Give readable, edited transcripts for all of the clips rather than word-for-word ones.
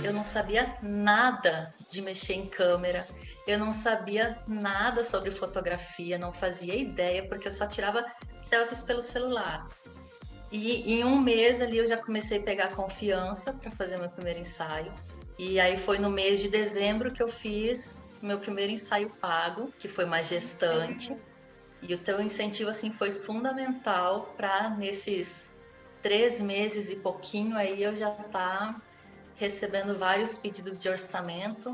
eu não sabia nada de mexer em câmera, eu não sabia nada sobre fotografia, não fazia ideia, porque eu só tirava selfies pelo celular. E em um mês ali eu já comecei a pegar confiança para fazer meu primeiro ensaio. E aí foi no mês de dezembro que eu fiz meu primeiro ensaio pago, que foi mais gestante. E o teu incentivo assim foi fundamental para nesses 3 meses e pouquinho aí eu já tá recebendo vários pedidos de orçamento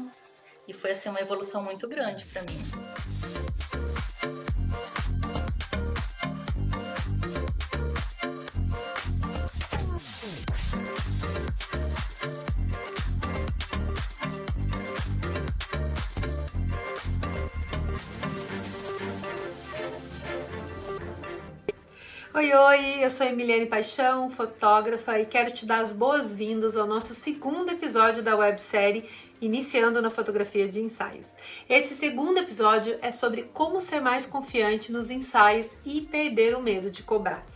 e foi assim uma evolução muito grande para mim. Oi, oi, eu sou Emiliane Paixão, fotógrafa, e quero te dar as boas-vindas ao nosso segundo episódio da websérie Iniciando na Fotografia de Ensaios. Esse segundo episódio é sobre como ser mais confiante nos ensaios e perder o medo de cobrar.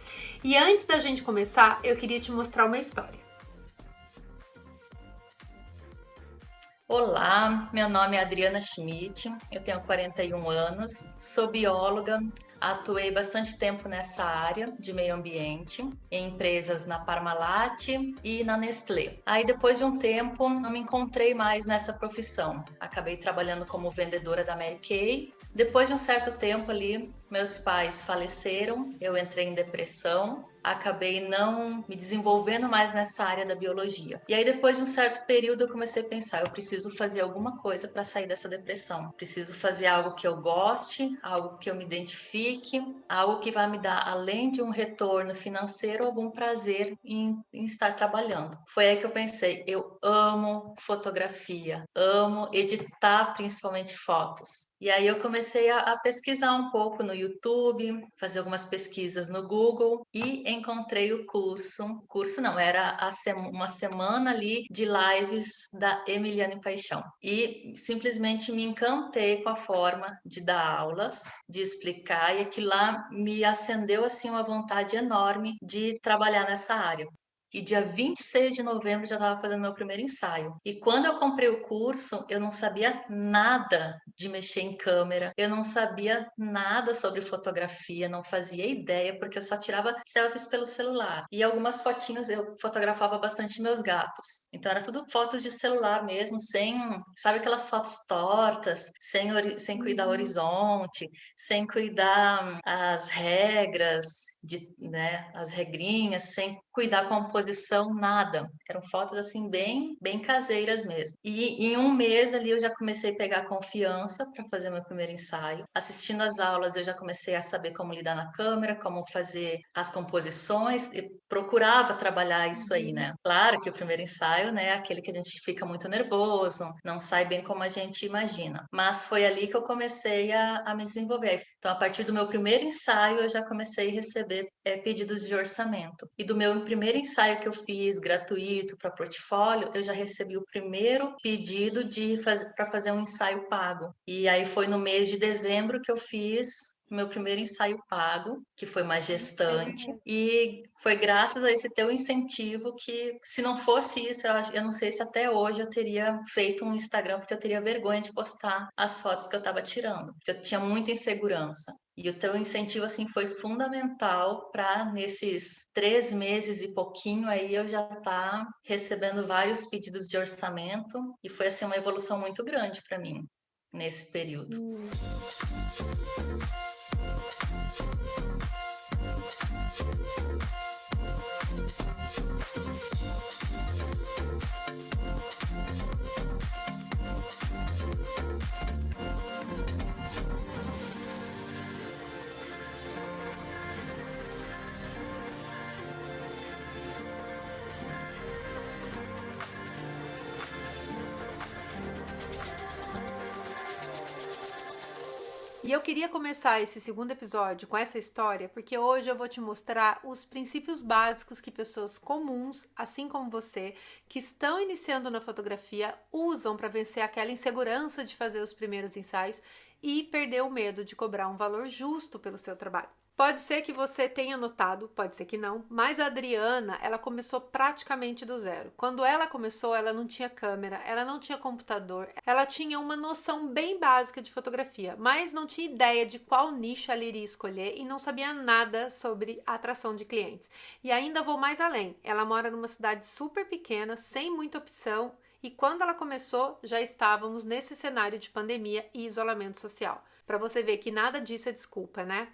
E antes da gente começar, eu queria te mostrar uma história. Olá, meu nome é Adriana Schmidt, eu tenho 41 anos, sou bióloga, atuei bastante tempo nessa área de meio ambiente, em empresas na Parmalat e na Nestlé. Aí depois de um tempo, não me encontrei mais nessa profissão, acabei trabalhando como vendedora da Mary Kay. Depois de um certo tempo ali, meus pais faleceram, eu entrei em depressão, acabei não me desenvolvendo mais nessa área da biologia. E aí, depois de um certo período, eu comecei a pensar: eu preciso fazer alguma coisa para sair dessa depressão. Preciso fazer algo que eu goste, algo que eu me identifique, algo que vai me dar, além de um retorno financeiro, algum prazer em estar trabalhando. Foi aí que eu pensei: eu amo fotografia, amo editar principalmente fotos. E aí eu comecei a pesquisar um pouco no YouTube, fazer algumas pesquisas no Google e encontrei o curso. Curso não, era uma semana ali de lives da Emiliane Paixão. E simplesmente me encantei com a forma de dar aulas, de explicar, e aquilo lá me acendeu assim uma vontade enorme de trabalhar nessa área. E dia 26 de novembro já estava fazendo meu primeiro ensaio. E quando eu comprei o curso, eu não sabia nada de mexer em câmera, eu não sabia nada sobre fotografia, não fazia ideia, porque eu só tirava selfies pelo celular. E algumas fotinhas eu fotografava bastante meus gatos. Então era tudo fotos de celular mesmo, sem, sabe aquelas fotos tortas, sem cuidar o horizonte, sem cuidar as regras de, né, as regrinhas, sem cuidar a composição, nada. Eram fotos assim bem caseiras mesmo. E em um mês ali eu já comecei a pegar confiança para fazer meu primeiro ensaio. Assistindo às aulas eu já comecei a saber como lidar na câmera, como fazer as composições e procurava trabalhar isso aí, né? Claro que o primeiro ensaio, né, é aquele que a gente fica muito nervoso, não sai bem como a gente imagina. Mas foi ali que eu comecei a me desenvolver. Então, a partir do meu primeiro ensaio, eu já comecei a receber pedidos de orçamento. E do meu primeiro ensaio que eu fiz gratuito para portfólio, eu já recebi o primeiro pedido para fazer um ensaio pago. E aí foi no mês de dezembro que eu fiz meu primeiro ensaio pago, que foi mais gestante, e foi graças a esse teu incentivo que, se não fosse isso, eu não sei se até hoje eu teria feito um Instagram, porque eu teria vergonha de postar as fotos que eu estava tirando, porque eu tinha muita insegurança. E o teu incentivo, assim, foi fundamental para, nesses 3 meses e pouquinho, aí eu já tá recebendo vários pedidos de orçamento, e foi, assim, uma evolução muito grande para mim nesse período. E eu queria começar esse segundo episódio com essa história, porque hoje eu vou te mostrar os princípios básicos que pessoas comuns, assim como você, que estão iniciando na fotografia, usam para vencer aquela insegurança de fazer os primeiros ensaios e perder o medo de cobrar um valor justo pelo seu trabalho. Pode ser que você tenha notado, pode ser que não, mas a Adriana, ela começou praticamente do zero. Quando ela começou, ela não tinha câmera, ela não tinha computador, ela tinha uma noção bem básica de fotografia, mas não tinha ideia de qual nicho ela iria escolher e não sabia nada sobre a atração de clientes. E ainda vou mais além, ela mora numa cidade super pequena, sem muita opção, e quando ela começou, já estávamos nesse cenário de pandemia e isolamento social. Para você ver que nada disso é desculpa, né?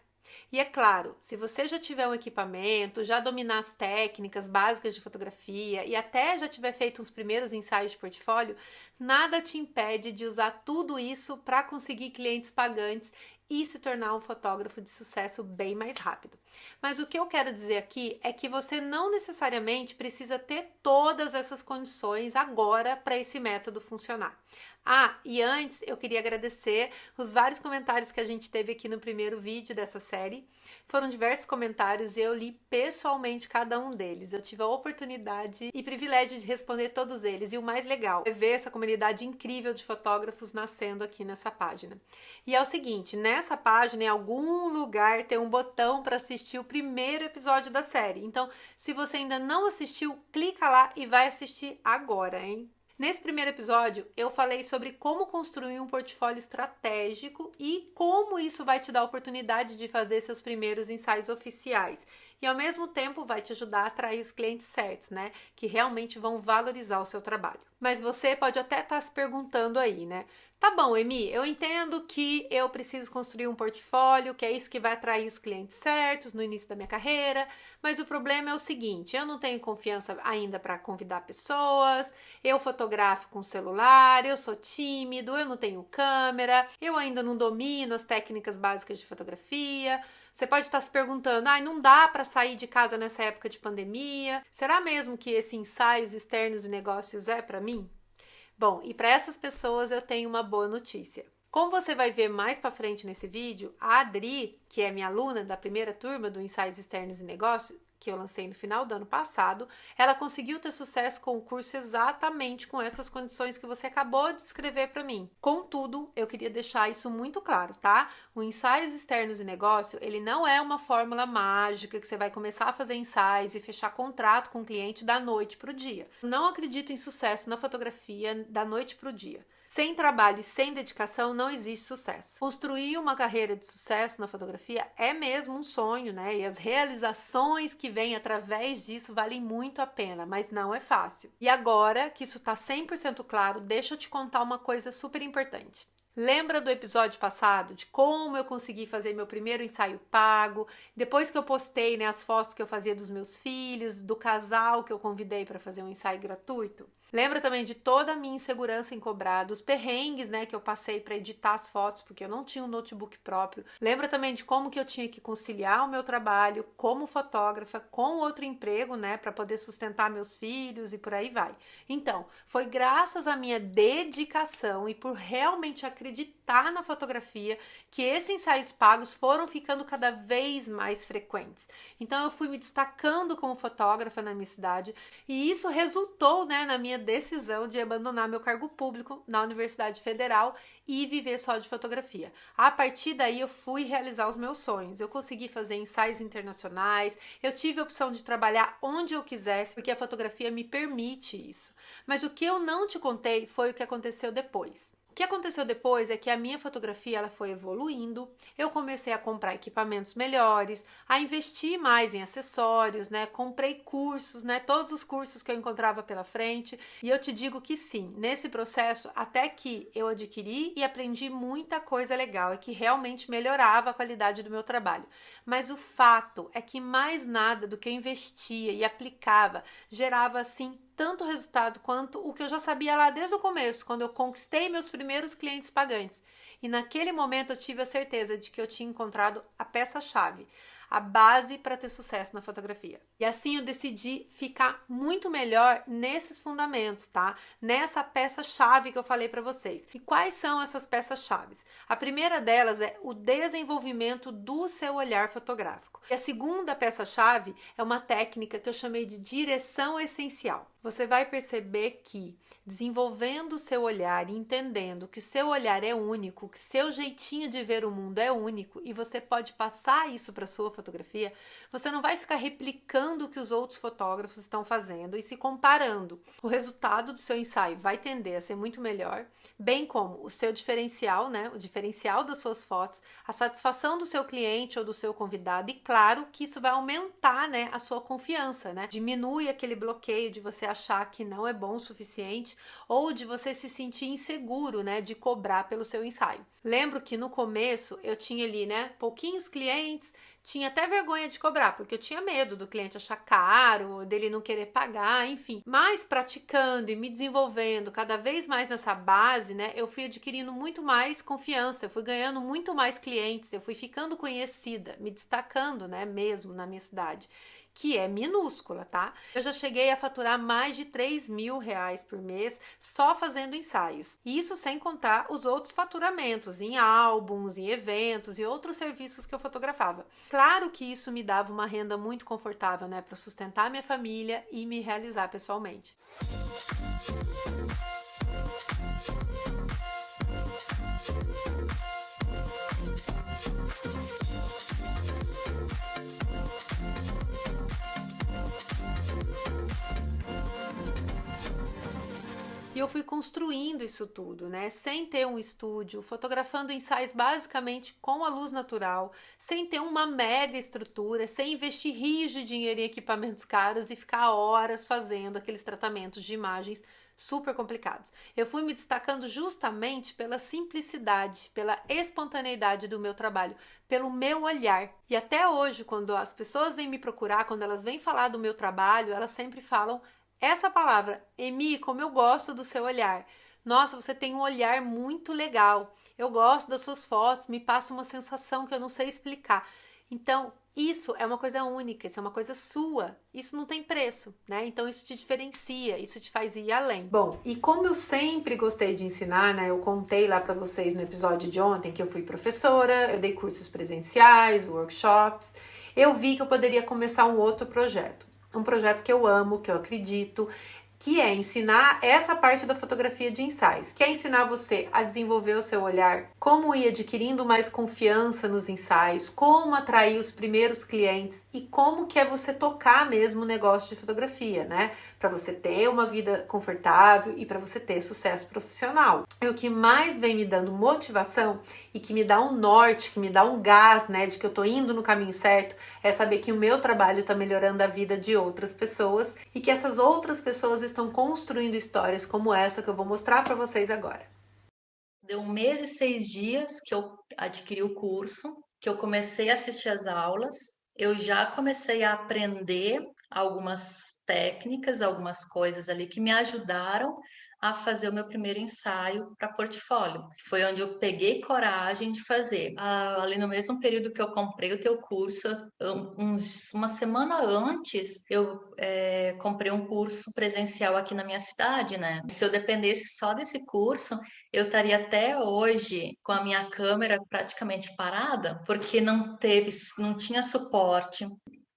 E é claro, se você já tiver um equipamento, já dominar as técnicas básicas de fotografia e até já tiver feito uns primeiros ensaios de portfólio, nada te impede de usar tudo isso para conseguir clientes pagantes e se tornar um fotógrafo de sucesso bem mais rápido. Mas o que eu quero dizer aqui é que você não necessariamente precisa ter todas essas condições agora para esse método funcionar. Ah, e antes eu queria agradecer os vários comentários que a gente teve aqui no primeiro vídeo dessa série. Foram diversos comentários e eu li pessoalmente cada um deles. Eu tive a oportunidade e privilégio de responder todos eles. E o mais legal é ver essa comunidade incrível de fotógrafos nascendo aqui nessa página. E é o seguinte, nessa página, em algum lugar, tem um botão para assistir o primeiro episódio da série. Então, se você ainda não assistiu, clica lá e vai assistir agora, hein? Nesse primeiro episódio, eu falei sobre como construir um portfólio estratégico e como isso vai te dar a oportunidade de fazer seus primeiros ensaios oficiais. E ao mesmo tempo vai te ajudar a atrair os clientes certos, né? Que realmente vão valorizar o seu trabalho. Mas você pode até estar se perguntando aí, né? Tá bom, Emi, eu entendo que eu preciso construir um portfólio, que é isso que vai atrair os clientes certos no início da minha carreira, mas o problema é o seguinte, eu não tenho confiança ainda para convidar pessoas, eu fotografo com celular, eu sou tímido, eu não tenho câmera, eu ainda não domino as técnicas básicas de fotografia. Você pode estar se perguntando, não dá para sair de casa nessa época de pandemia? Será mesmo que esse ensaios externos de negócios é para mim? Bom, e para essas pessoas eu tenho uma boa notícia. Como você vai ver mais para frente nesse vídeo, a Adri, que é minha aluna da primeira turma do Ensaios Externos de Negócios, que eu lancei no final do ano passado, ela conseguiu ter sucesso com o curso exatamente com essas condições que você acabou de escrever para mim. Contudo, eu queria deixar isso muito claro, tá? O Ensaios Externos de Negócio, ele não é uma fórmula mágica que você vai começar a fazer ensaios e fechar contrato com o cliente da noite para o dia. Não acredito em sucesso na fotografia da noite para o dia. Sem trabalho e sem dedicação não existe sucesso. Construir uma carreira de sucesso na fotografia é mesmo um sonho, né? E as realizações que vêm através disso valem muito a pena, mas não é fácil. E agora que isso está 100% claro, deixa eu te contar uma coisa super importante. Lembra do episódio passado de como eu consegui fazer meu primeiro ensaio pago, depois que eu postei, né, as fotos que eu fazia dos meus filhos, do casal que eu convidei para fazer um ensaio gratuito? Lembra também de toda a minha insegurança em cobrar, dos perrengues, né, que eu passei para editar as fotos, porque eu não tinha um notebook próprio. Lembra também de como que eu tinha que conciliar o meu trabalho como fotógrafa com outro emprego, né, para poder sustentar meus filhos e por aí vai. Então, foi graças à minha dedicação e por realmente acreditar na fotografia que esses ensaios pagos foram ficando cada vez mais frequentes. Então, eu fui me destacando como fotógrafa na minha cidade e isso resultou, né, na minha decisão de abandonar meu cargo público na Universidade Federal e viver só de fotografia. A partir daí eu fui realizar os meus sonhos. Eu consegui fazer ensaios internacionais, eu tive a opção de trabalhar onde eu quisesse, porque a fotografia me permite isso. Mas o que eu não te contei foi o que aconteceu depois. O que aconteceu depois é que a minha fotografia ela foi evoluindo, eu comecei a comprar equipamentos melhores, a investir mais em acessórios, né? Comprei cursos, né? Todos os cursos que eu encontrava pela frente, e eu te digo que sim, nesse processo, até que eu adquiri e aprendi muita coisa legal e que realmente melhorava a qualidade do meu trabalho. Mas o fato é que mais nada do que eu investia e aplicava gerava assim tanto resultado quanto o que eu já sabia lá desde o começo, quando eu conquistei meus primeiros clientes pagantes. E naquele momento eu tive a certeza de que eu tinha encontrado a peça-chave. a base para ter sucesso na fotografia. E assim eu decidi ficar muito melhor nesses fundamentos, tá? Nessa peça-chave que eu falei para vocês. E quais são essas peças-chaves? A primeira delas é o desenvolvimento do seu olhar fotográfico. E a segunda peça-chave é uma técnica que eu chamei de direção essencial. Você vai perceber que desenvolvendo o seu olhar e entendendo que seu olhar é único, que seu jeitinho de ver o mundo é único e você pode passar isso para sua fotografia, você não vai ficar replicando o que os outros fotógrafos estão fazendo e se comparando. O resultado do seu ensaio vai tender a ser muito melhor, bem como o seu diferencial, né? O diferencial das suas fotos, a satisfação do seu cliente ou do seu convidado e claro que isso vai aumentar, né, a sua confiança, né? Diminui aquele bloqueio de você achar que não é bom o suficiente ou de você se sentir inseguro, né, de cobrar pelo seu ensaio. Lembro que no começo eu tinha ali, né, pouquinhos clientes, tinha até vergonha de cobrar, porque eu tinha medo do cliente achar caro, dele não querer pagar, enfim. Mas praticando e me desenvolvendo cada vez mais nessa base, né, eu fui adquirindo muito mais confiança, eu fui ganhando muito mais clientes, eu fui ficando conhecida, me destacando, né, mesmo na minha cidade, que é minúscula, tá? Eu já cheguei a faturar mais de R$ 3.000 por mês só fazendo ensaios. Isso sem contar os outros faturamentos em álbuns, em eventos e outros serviços que eu fotografava. Claro que isso me dava uma renda muito confortável, né, para sustentar minha família e me realizar pessoalmente. E eu fui construindo isso tudo, né? Sem ter um estúdio, fotografando ensaios basicamente com a luz natural, sem ter uma mega estrutura, sem investir rios de dinheiro em equipamentos caros e ficar horas fazendo aqueles tratamentos de imagens super complicados. Eu fui me destacando justamente pela simplicidade, pela espontaneidade do meu trabalho, pelo meu olhar. E até hoje, quando as pessoas vêm me procurar, quando elas vêm falar do meu trabalho, elas sempre falam essa palavra: Emi, como eu gosto do seu olhar. Nossa, você tem um olhar muito legal. Eu gosto das suas fotos, me passa uma sensação que eu não sei explicar. Então, isso é uma coisa única, isso é uma coisa sua. Isso não tem preço, né? Então, isso te diferencia, isso te faz ir além. Bom, e como eu sempre gostei de ensinar, né? Eu contei lá para vocês no episódio de ontem que eu fui professora, eu dei cursos presenciais, workshops. Eu vi que eu poderia começar um outro projeto. Um projeto que eu amo, que eu acredito, que é ensinar essa parte da fotografia de ensaios, que é ensinar você a desenvolver o seu olhar, como ir adquirindo mais confiança nos ensaios, como atrair os primeiros clientes e como que é você tocar mesmo o negócio de fotografia, né? Para você ter uma vida confortável e para você ter sucesso profissional. E o que mais vem me dando motivação e que me dá um norte, que me dá um gás, né, de que eu tô indo no caminho certo, é saber que o meu trabalho tá melhorando a vida de outras pessoas e que essas outras pessoas estão construindo histórias como essa que eu vou mostrar para vocês agora. Deu 1 mês e 6 dias que eu adquiri o curso, que eu comecei a assistir às aulas, eu já comecei a aprender algumas técnicas, algumas coisas ali que me ajudaram a fazer o meu primeiro ensaio para portfólio. Foi onde eu peguei coragem de fazer. Ali no mesmo período que eu comprei o teu curso, uma semana antes, eu comprei um curso presencial aqui na minha cidade, né? Se eu dependesse só desse curso, eu estaria até hoje com a minha câmera praticamente parada, porque não tinha suporte.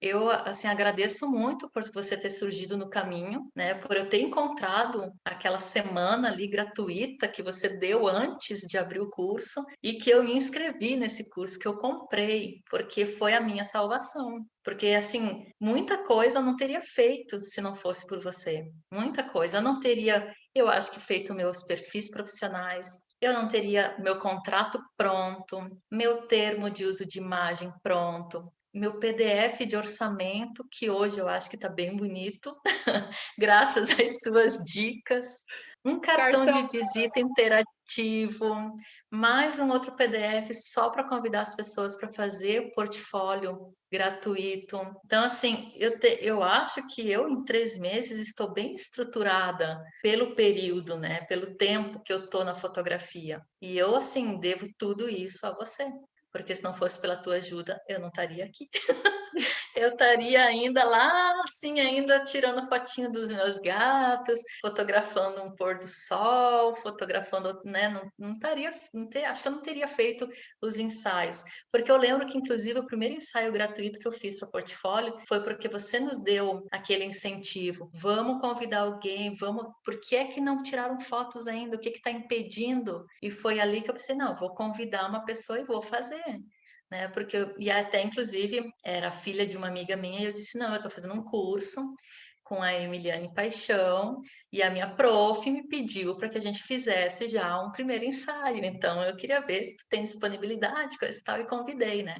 Eu, assim, agradeço muito por você ter surgido no caminho, né? Por eu ter encontrado aquela semana ali gratuita que você deu antes de abrir o curso e que eu me inscrevi nesse curso que eu comprei, porque foi a minha salvação. Porque, assim, muita coisa eu não teria feito se não fosse por você. Muita coisa. Eu não teria, eu acho que, feito meus perfis profissionais, eu não teria meu contrato pronto, meu termo de uso de imagem pronto, meu PDF de orçamento, que hoje eu acho que está bem bonito, graças às suas dicas, um cartão de visita interativo, mais um outro PDF só para convidar as pessoas para fazer o portfólio gratuito. Então, assim, eu acho que eu, em 3 meses, estou bem estruturada pelo período, né? Pelo tempo que eu estou na fotografia. E eu, assim, devo tudo isso a você. porque se não fosse pela tua ajuda, eu não estaria aqui. Eu estaria ainda lá, assim, ainda tirando fotinho dos meus gatos, fotografando um pôr do sol, fotografando, né? Não estaria, acho que eu não teria feito os ensaios, porque eu lembro que, inclusive, o primeiro ensaio gratuito que eu fiz para o portfólio foi porque você nos deu aquele incentivo. Vamos convidar alguém, vamos. Por que é que não tiraram fotos ainda? O que está impedindo? E foi ali que eu pensei, não, vou convidar uma pessoa e vou fazer. Né? Porque e até inclusive era filha de uma amiga minha e eu disse, não, eu estou fazendo um curso com a Emiliane Paixão e a minha prof me pediu para que a gente fizesse já um primeiro ensaio, então eu queria ver se tu tem disponibilidade, coisa e tal, e convidei, né?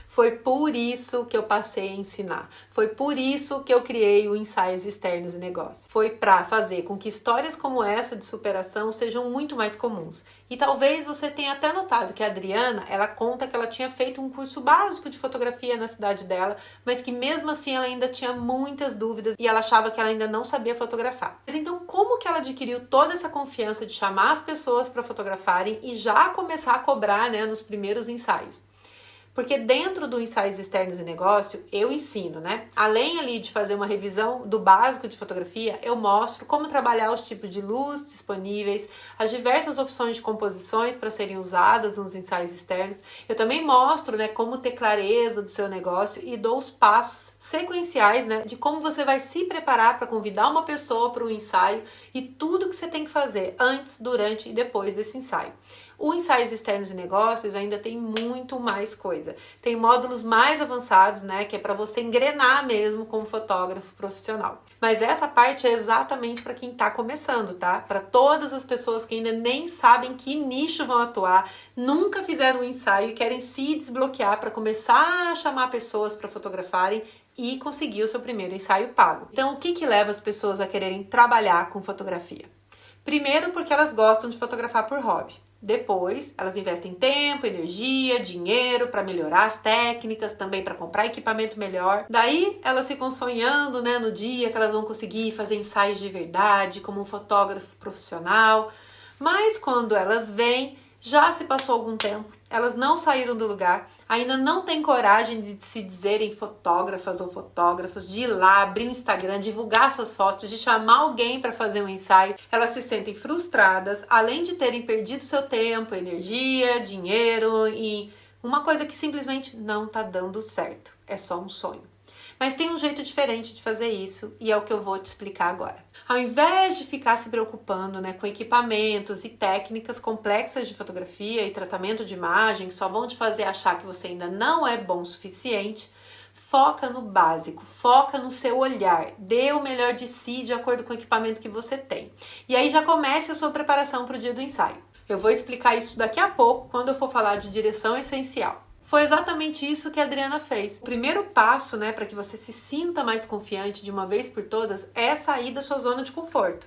Foi por isso que eu passei a ensinar. Foi por isso que eu criei o Ensaios Externos e Negócios. Foi para fazer com que histórias como essa de superação sejam muito mais comuns. E talvez você tenha até notado que a Adriana, ela conta que ela tinha feito um curso básico de fotografia na cidade dela, mas que mesmo assim ela ainda tinha muitas dúvidas e ela achava que ela ainda não sabia fotografar. Mas então como que ela adquiriu toda essa confiança de chamar as pessoas para fotografarem e já começar a cobrar, né, nos primeiros ensaios? Porque dentro do Ensaios Externos e Negócio, eu ensino, né? Além ali de fazer uma revisão do básico de fotografia, eu mostro como trabalhar os tipos de luz disponíveis, as diversas opções de composições para serem usadas nos ensaios externos. Eu também mostro, né, como ter clareza do seu negócio e dou os passos sequenciais, né, de como você vai se preparar para convidar uma pessoa para um ensaio e tudo que você tem que fazer antes, durante e depois desse ensaio. O Ensaios Externos e Negócios ainda tem muito mais coisa. Tem módulos mais avançados, né, que é para você engrenar mesmo como fotógrafo profissional. Mas essa parte é exatamente para quem está começando, tá? Para todas as pessoas que ainda nem sabem que nicho vão atuar, nunca fizeram um ensaio e querem se desbloquear para começar a chamar pessoas para fotografarem e conseguir o seu primeiro ensaio pago. Então, o que leva as pessoas a quererem trabalhar com fotografia? Primeiro, porque elas gostam de fotografar por hobby. Depois, elas investem tempo, energia, dinheiro para melhorar as técnicas, também para comprar equipamento melhor. Daí, elas ficam sonhando, né, no dia que elas vão conseguir fazer ensaios de verdade, como um fotógrafo profissional. Mas quando elas vêm, já se passou algum tempo, elas não saíram do lugar, ainda não têm coragem de se dizerem fotógrafas ou fotógrafos, de ir lá, abrir o Instagram, divulgar suas fotos, de chamar alguém para fazer um ensaio. Elas se sentem frustradas, além de terem perdido seu tempo, energia, dinheiro e uma coisa que simplesmente não está dando certo. É só um sonho. Mas tem um jeito diferente de fazer isso e é o que eu vou te explicar agora. Ao invés de ficar se preocupando, né, com equipamentos e técnicas complexas de fotografia e tratamento de imagem que só vão te fazer achar que você ainda não é bom o suficiente, foca no básico, foca no seu olhar, dê o melhor de si de acordo com o equipamento que você tem. E aí já comece a sua preparação para o dia do ensaio. Eu vou explicar isso daqui a pouco quando eu for falar de direção essencial. Foi exatamente isso que a Adriana fez. O primeiro passo, né, para que você se sinta mais confiante de uma vez por todas é sair da sua zona de conforto.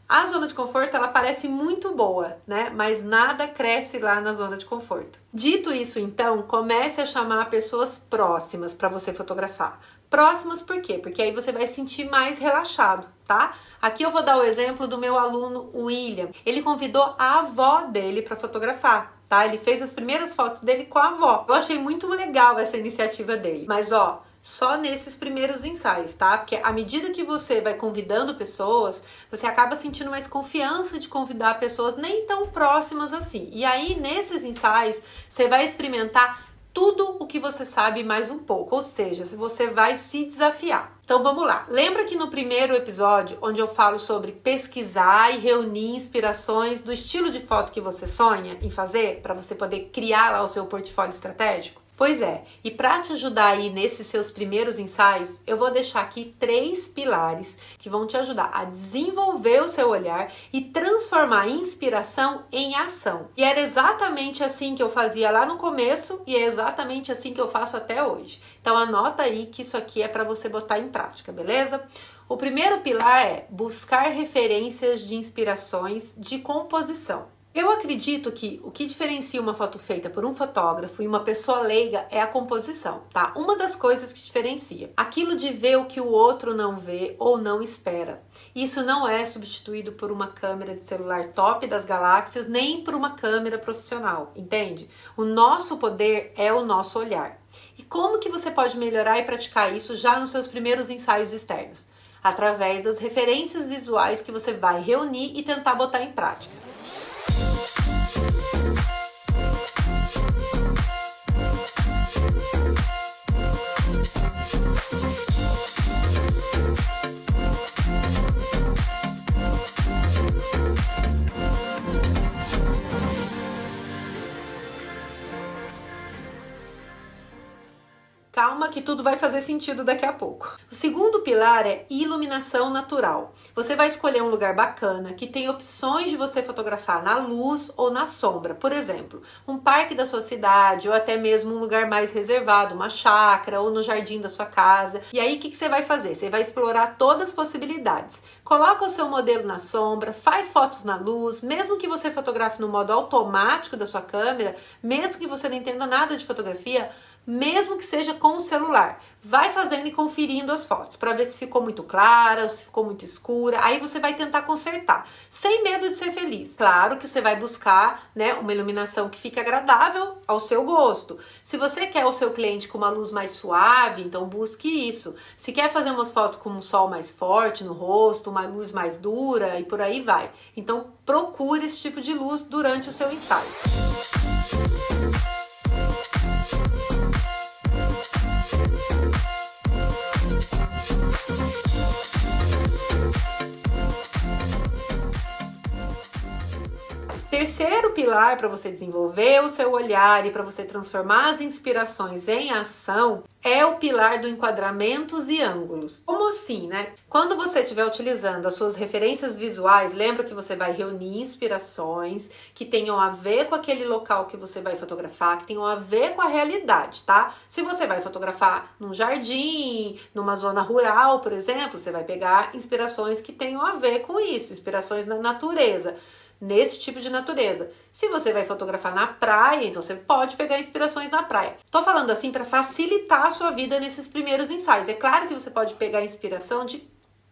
A zona de conforto, ela parece muito boa, né, mas nada cresce lá na zona de conforto. Dito isso, então, comece a chamar pessoas próximas para você fotografar. Próximas por quê? Porque aí você vai se sentir mais relaxado, tá? Aqui eu vou dar o exemplo do meu aluno William. Ele convidou a avó dele para fotografar. Tá? Ele fez as primeiras fotos dele com a avó. Eu achei muito legal essa iniciativa dele. Mas ó, só nesses primeiros ensaios, tá? Porque à medida que você vai convidando pessoas, você acaba sentindo mais confiança de convidar pessoas nem tão próximas assim. E aí, nesses ensaios, você vai experimentar tudo o que você sabe mais um pouco, ou seja, você vai se desafiar. Então vamos lá. Lembra que no primeiro episódio, onde eu falo sobre pesquisar e reunir inspirações do estilo de foto que você sonha em fazer, para você poder criar lá o seu portfólio estratégico? Pois é, e para te ajudar aí nesses seus primeiros ensaios, eu vou deixar aqui 3 pilares que vão te ajudar a desenvolver o seu olhar e transformar a inspiração em ação. E era exatamente assim que eu fazia lá no começo e é exatamente assim que eu faço até hoje. Então anota aí que isso aqui é para você botar em prática, beleza? O primeiro pilar é buscar referências de inspirações de composição. Eu acredito que o que diferencia uma foto feita por um fotógrafo e uma pessoa leiga é a composição, tá? Uma das coisas que diferencia. Aquilo de ver o que o outro não vê ou não espera. Isso não é substituído por uma câmera de celular top das galáxias, nem por uma câmera profissional, entende? O nosso poder é o nosso olhar. E como que você pode melhorar e praticar isso já nos seus primeiros ensaios externos? Através das referências visuais que você vai reunir e tentar botar em prática. Calma que tudo vai fazer sentido daqui a pouco. O segundo pilar é iluminação natural. Você vai escolher um lugar bacana que tem opções de você fotografar na luz ou na sombra. Por exemplo, um parque da sua cidade ou até mesmo um lugar mais reservado, uma chácara ou no jardim da sua casa. E aí o que você vai fazer? Você vai explorar todas as possibilidades. Coloca o seu modelo na sombra, faz fotos na luz, mesmo que você fotografe no modo automático da sua câmera, mesmo que você não entenda nada de fotografia, mesmo que seja com o celular. Vai fazendo e conferindo as fotos para ver se ficou muito clara ou se ficou muito escura. Aí você vai tentar consertar, sem medo de ser feliz. Claro que você vai buscar, né, uma iluminação que fique agradável ao seu gosto. Se você quer o seu cliente com uma luz mais suave, então busque isso. Se quer fazer umas fotos com um sol mais forte no rosto, uma luz mais dura e por aí vai. Então procure esse tipo de luz durante o seu ensaio. Terceiro pilar para você desenvolver o seu olhar e para você transformar as inspirações em ação é o pilar do enquadramentos e ângulos. Como assim, né? Quando você estiver utilizando as suas referências visuais, lembra que você vai reunir inspirações que tenham a ver com aquele local que você vai fotografar, que tenham a ver com a realidade, tá? Se você vai fotografar num jardim, numa zona rural, por exemplo, você vai pegar inspirações que tenham a ver com isso, inspirações na natureza. Nesse tipo de natureza. Se você vai fotografar na praia, então você pode pegar inspirações na praia. Tô falando assim para facilitar a sua vida nesses primeiros ensaios. É claro que você pode pegar inspiração de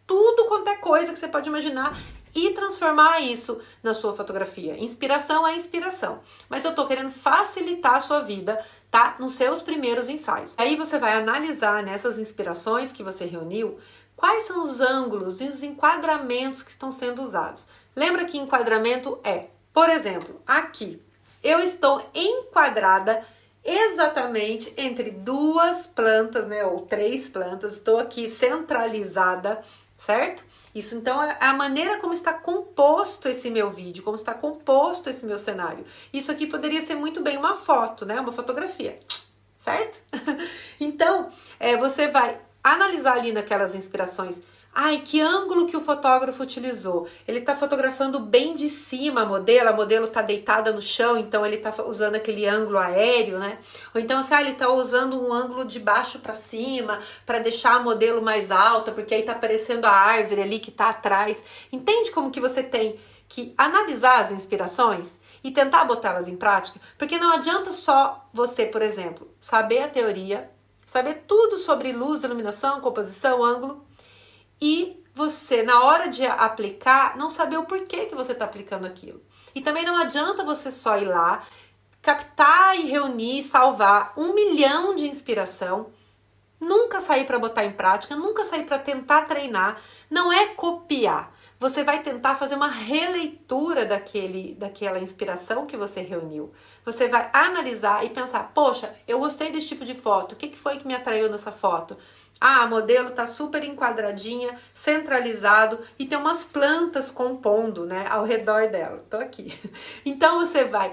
tudo quanto é coisa que você pode imaginar e transformar isso na sua fotografia. Inspiração é inspiração. Mas eu tô querendo facilitar a sua vida, tá? Nos seus primeiros ensaios. Aí você vai analisar nessas inspirações que você reuniu, quais são os ângulos e os enquadramentos que estão sendo usados. Lembra que enquadramento é, por exemplo, aqui, eu estou enquadrada exatamente entre 2 plantas, né, ou 3 plantas, estou aqui centralizada, certo? Isso então é a maneira como está composto esse meu vídeo, como está composto esse meu cenário. Isso aqui poderia ser muito bem uma foto, né, uma fotografia, certo? Então, você vai analisar ali naquelas inspirações. Ai, que ângulo que o fotógrafo utilizou. Ele está fotografando bem de cima a modelo está deitada no chão, então ele está usando aquele ângulo aéreo, né? Ou então, assim, ele está usando um ângulo de baixo para cima, para deixar a modelo mais alta, porque aí está aparecendo a árvore ali que está atrás. Entende como que você tem que analisar as inspirações e tentar botá-las em prática? Porque não adianta só você, por exemplo, saber a teoria, saber tudo sobre luz, iluminação, composição, ângulo, e você, na hora de aplicar, não saber o porquê que você está aplicando aquilo. E também não adianta você só ir lá, captar e reunir, salvar 1 milhão de inspiração, nunca sair para botar em prática, nunca sair para tentar treinar. Não é copiar. Você vai tentar fazer uma releitura daquela inspiração que você reuniu. Você vai analisar e pensar, poxa, eu gostei desse tipo de foto, o que foi que me atraiu nessa foto? Ah, a modelo tá super enquadradinha, centralizado e tem umas plantas compondo, né, ao redor dela. Tô aqui. Então você vai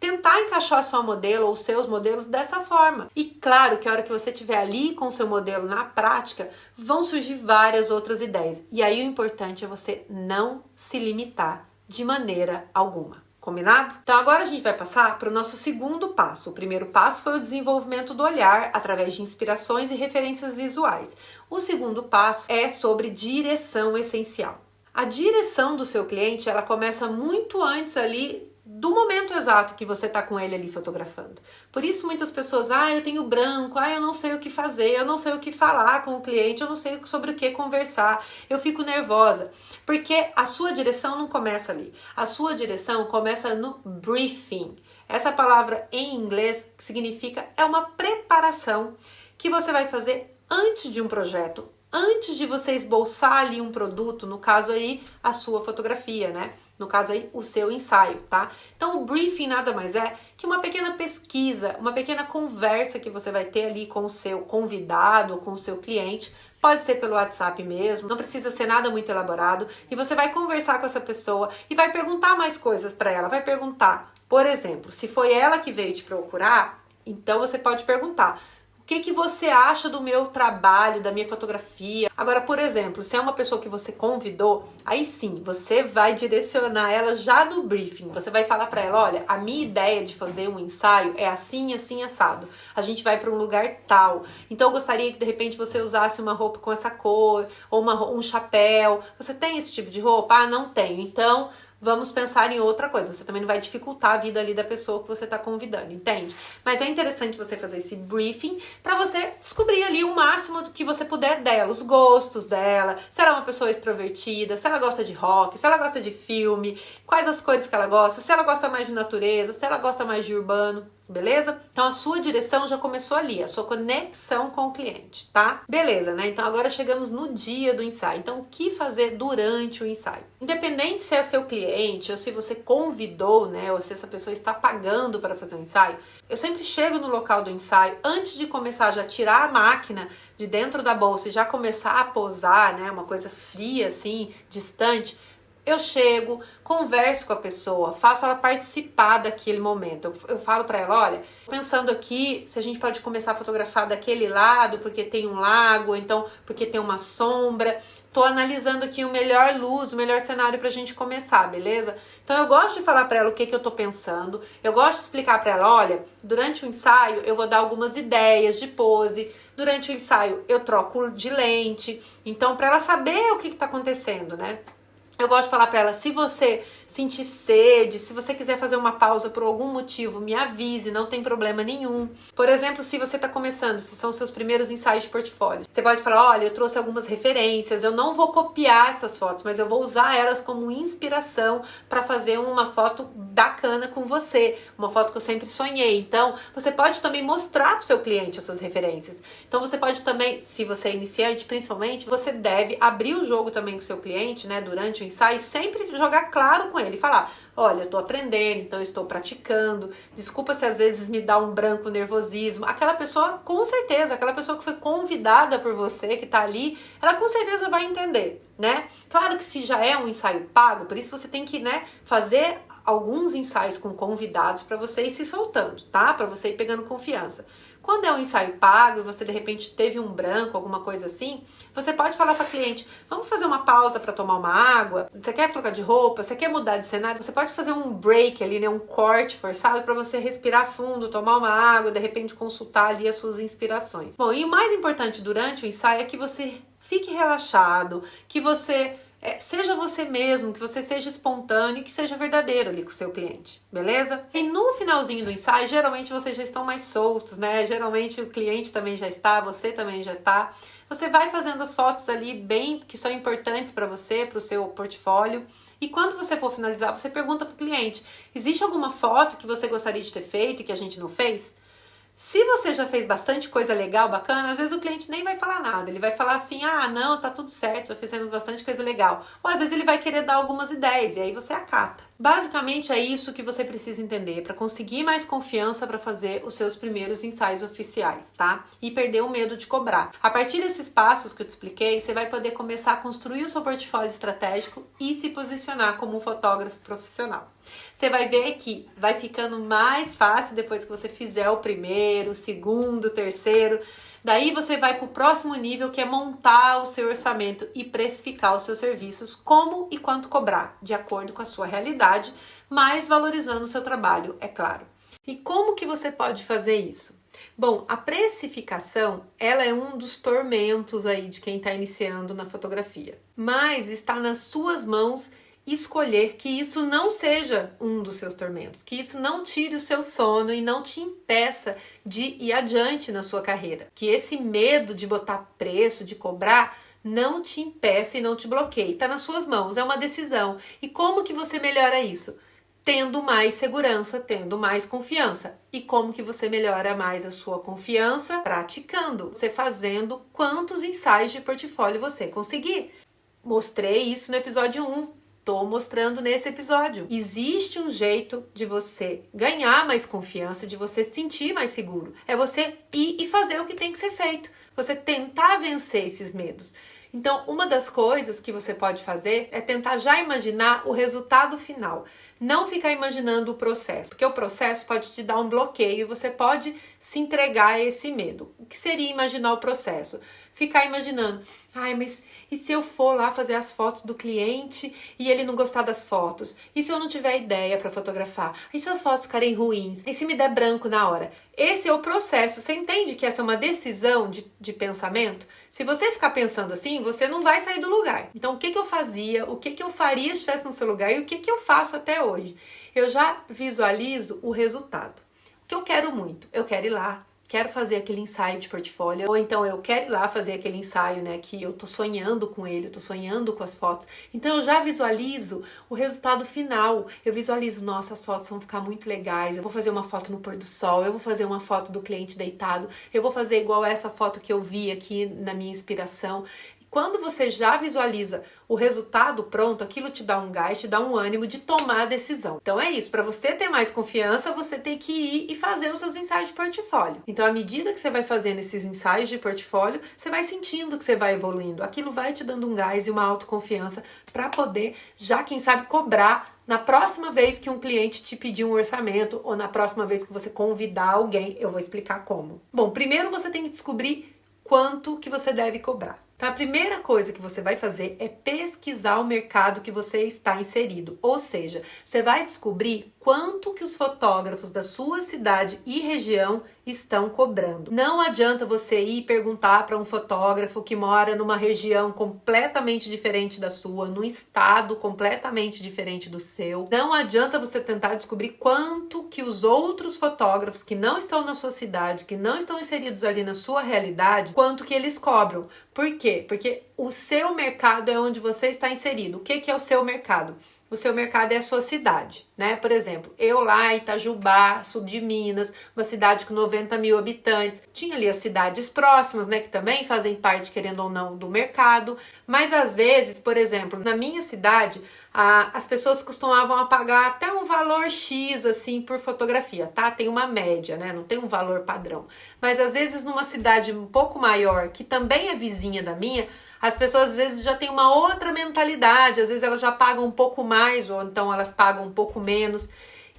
tentar encaixar a sua modelo ou os seus modelos dessa forma. E claro que a hora que você estiver ali com o seu modelo na prática, vão surgir várias outras ideias. E aí o importante é você não se limitar de maneira alguma. Combinado? Então agora a gente vai passar para o nosso segundo passo. O primeiro passo foi o desenvolvimento do olhar através de inspirações e referências visuais. O segundo passo é sobre direção essencial. A direção do seu cliente, ela começa muito antes ali do momento exato que você está com ele ali fotografando. Por isso muitas pessoas, eu tenho branco, eu não sei o que fazer, eu não sei o que falar com o cliente, eu não sei sobre o que conversar, eu fico nervosa. Porque a sua direção não começa ali. A sua direção começa no briefing. Essa palavra em inglês significa é uma preparação que você vai fazer antes de um projeto, antes de você esboçar ali um produto, no caso aí a sua fotografia, né? No caso aí, o seu ensaio, tá? Então, o briefing nada mais é que uma pequena pesquisa, uma pequena conversa que você vai ter ali com o seu convidado, com o seu cliente. Pode ser pelo WhatsApp mesmo, não precisa ser nada muito elaborado. E você vai conversar com essa pessoa e vai perguntar mais coisas para ela. Vai perguntar, por exemplo, se foi ela que veio te procurar, então você pode perguntar: o que você acha do meu trabalho, da minha fotografia? Agora, por exemplo, se é uma pessoa que você convidou, aí sim, você vai direcionar ela já no briefing. Você vai falar para ela: olha, a minha ideia de fazer um ensaio é assim, assim, assado. A gente vai para um lugar tal. Então, eu gostaria que, de repente, você usasse uma roupa com essa cor, ou um chapéu. Você tem esse tipo de roupa? Ah, não tenho. Então, vamos pensar em outra coisa. Você também não vai dificultar a vida ali da pessoa que você está convidando, entende? Mas é interessante você fazer esse briefing para você descobrir ali o máximo do que você puder dela, os gostos dela, se ela é uma pessoa extrovertida, se ela gosta de rock, se ela gosta de filme, quais as cores que ela gosta, se ela gosta mais de natureza, se ela gosta mais de urbano. Beleza? Então a sua direção já começou ali, a sua conexão com o cliente, tá? Beleza, né? Então agora chegamos no dia do ensaio. Então o que fazer durante o ensaio? Independente se é seu cliente ou se você convidou, né? Ou se essa pessoa está pagando para fazer um ensaio, eu sempre chego no local do ensaio, antes de começar já tirar a máquina de dentro da bolsa e já começar a posar, né? Uma coisa fria assim, distante. Eu chego, converso com a pessoa, faço ela participar daquele momento. Eu falo para ela: olha, pensando aqui, se a gente pode começar a fotografar daquele lado, porque tem um lago, então porque tem uma sombra. Tô analisando aqui o melhor luz, o melhor cenário pra gente começar, beleza? Então eu gosto de falar pra ela o que eu tô pensando. Eu gosto de explicar pra ela: olha, durante o ensaio eu vou dar algumas ideias de pose. Durante o ensaio eu troco de lente. Então, pra ela saber o que tá acontecendo, né? Eu gosto de falar para ela: se você sentir sede, se você quiser fazer uma pausa por algum motivo, me avise, não tem problema nenhum. Por exemplo, se você está começando, se são seus primeiros ensaios de portfólio, você pode falar: olha, eu trouxe algumas referências, eu não vou copiar essas fotos, mas eu vou usar elas como inspiração para fazer uma foto bacana com você, uma foto que eu sempre sonhei. Então, você pode também mostrar para o seu cliente essas referências. Então, você pode também, se você é iniciante, principalmente, você deve abrir o jogo também com o seu cliente, né, durante o ensaio, e sempre jogar claro com ele, falar: olha, eu tô aprendendo, então eu estou praticando, desculpa se às vezes me dá um branco, nervosismo. Aquela pessoa, com certeza, aquela pessoa que foi convidada por você, que tá ali, ela com certeza vai entender, né? Claro que se já é um ensaio pago, por isso você tem que, né, fazer alguns ensaios com convidados para você ir se soltando, tá? Para você ir pegando confiança. Quando é um ensaio pago e você de repente teve um branco, alguma coisa assim, você pode falar para a cliente: vamos fazer uma pausa para tomar uma água? Você quer trocar de roupa? Você quer mudar de cenário? Você pode fazer um break ali, né, um corte forçado para você respirar fundo, tomar uma água, de repente consultar ali as suas inspirações. Bom, e o mais importante durante o ensaio é que você fique relaxado, que você seja você mesmo, que você seja espontâneo e que seja verdadeiro ali com o seu cliente, beleza? E no finalzinho do ensaio, geralmente vocês já estão mais soltos, né? Geralmente o cliente também já está, você também já está. Você vai fazendo as fotos ali bem, que são importantes para você, para o seu portfólio. E quando você for finalizar, você pergunta para o cliente: existe alguma foto que você gostaria de ter feito e que a gente não fez? Se você já fez bastante coisa legal, bacana, às vezes o cliente nem vai falar nada. Ele vai falar assim: ah, não, tá tudo certo, já fizemos bastante coisa legal. Ou às vezes ele vai querer dar algumas ideias e aí você acata. Basicamente é isso que você precisa entender para conseguir mais confiança para fazer os seus primeiros ensaios oficiais, tá? E perder o medo de cobrar. A partir desses passos que eu te expliquei, você vai poder começar a construir o seu portfólio estratégico e se posicionar como um fotógrafo profissional. Você vai ver que vai ficando mais fácil depois que você fizer o primeiro, o segundo, o terceiro. Daí você vai para o próximo nível, que é montar o seu orçamento e precificar os seus serviços, como e quanto cobrar, de acordo com a sua realidade, mas valorizando o seu trabalho, é claro. E como que você pode fazer isso? Bom, a precificação, ela é um dos tormentos aí de quem está iniciando na fotografia, mas está nas suas mãos escolher que isso não seja um dos seus tormentos, que isso não tire o seu sono e não te impeça de ir adiante na sua carreira, que esse medo de botar preço, de cobrar, não te impeça e não te bloqueie. Está nas suas mãos, é uma decisão. E como que você melhora isso? Tendo mais segurança, tendo mais confiança. E como que você melhora mais a sua confiança? Praticando, você fazendo quantos ensaios de portfólio você conseguir. Mostrei isso no episódio 1. Tô mostrando nesse episódio. Existe um jeito de você ganhar mais confiança, de você se sentir mais seguro. É você ir e fazer o que tem que ser feito. Você tentar vencer esses medos. Então, uma das coisas que você pode fazer é tentar já imaginar o resultado final. Não ficar imaginando o processo, porque o processo pode te dar um bloqueio e você pode se entregar a esse medo. O que seria imaginar o processo? Ficar imaginando, mas e se eu for lá fazer as fotos do cliente e ele não gostar das fotos? E se eu não tiver ideia para fotografar? E se as fotos ficarem ruins? E se me der branco na hora? Esse é o processo. Você entende que essa é uma decisão de pensamento? Se você ficar pensando assim, você não vai sair do lugar. Então, o que eu fazia? O que eu faria se estivesse no seu lugar? E o que eu faço até hoje? Eu já visualizo o resultado. O que eu quero muito? Eu quero ir lá. Quero fazer aquele ensaio de portfólio, ou então eu quero ir lá fazer aquele ensaio, né, que eu tô sonhando com ele, eu tô sonhando com as fotos. Então eu já visualizo o resultado final. Eu visualizo, nossa, as fotos vão ficar muito legais. Eu vou fazer uma foto no pôr do sol, eu vou fazer uma foto do cliente deitado, eu vou fazer igual essa foto que eu vi aqui na minha inspiração. Quando você já visualiza o resultado pronto, aquilo te dá um gás, te dá um ânimo de tomar a decisão. Então é isso, para você ter mais confiança, você tem que ir e fazer os seus ensaios de portfólio. Então, à medida que você vai fazendo esses ensaios de portfólio, você vai sentindo que você vai evoluindo. Aquilo vai te dando um gás e uma autoconfiança para poder, já quem sabe, cobrar na próxima vez que um cliente te pedir um orçamento ou na próxima vez que você convidar alguém. Eu vou explicar como. Bom, primeiro você tem que descobrir quanto que você deve cobrar. Então, a primeira coisa que você vai fazer é pesquisar o mercado que você está inserido. Ou seja, você vai descobrir quanto que os fotógrafos da sua cidade e região estão cobrando. Não adianta você ir perguntar para um fotógrafo que mora numa região completamente diferente da sua, num estado completamente diferente do seu. Não adianta você tentar descobrir quanto que os outros fotógrafos que não estão na sua cidade, que não estão inseridos ali na sua realidade, quanto que eles cobram. Por quê? Porque o seu mercado é onde você está inserido. O que é o seu mercado? O seu mercado é a sua cidade, né? Por exemplo, eu lá em Itajubá, sul de Minas, uma cidade com 90 mil habitantes. Tinha ali as cidades próximas, né? Que também fazem parte, querendo ou não, do mercado. Mas às vezes, por exemplo, na minha cidade, as pessoas costumavam pagar até um valor X, assim, por fotografia, tá? Tem uma média, né? Não tem um valor padrão. Mas às vezes numa cidade um pouco maior, que também é vizinha da minha, as pessoas às vezes já têm uma outra mentalidade, às vezes elas já pagam um pouco mais ou então elas pagam um pouco menos.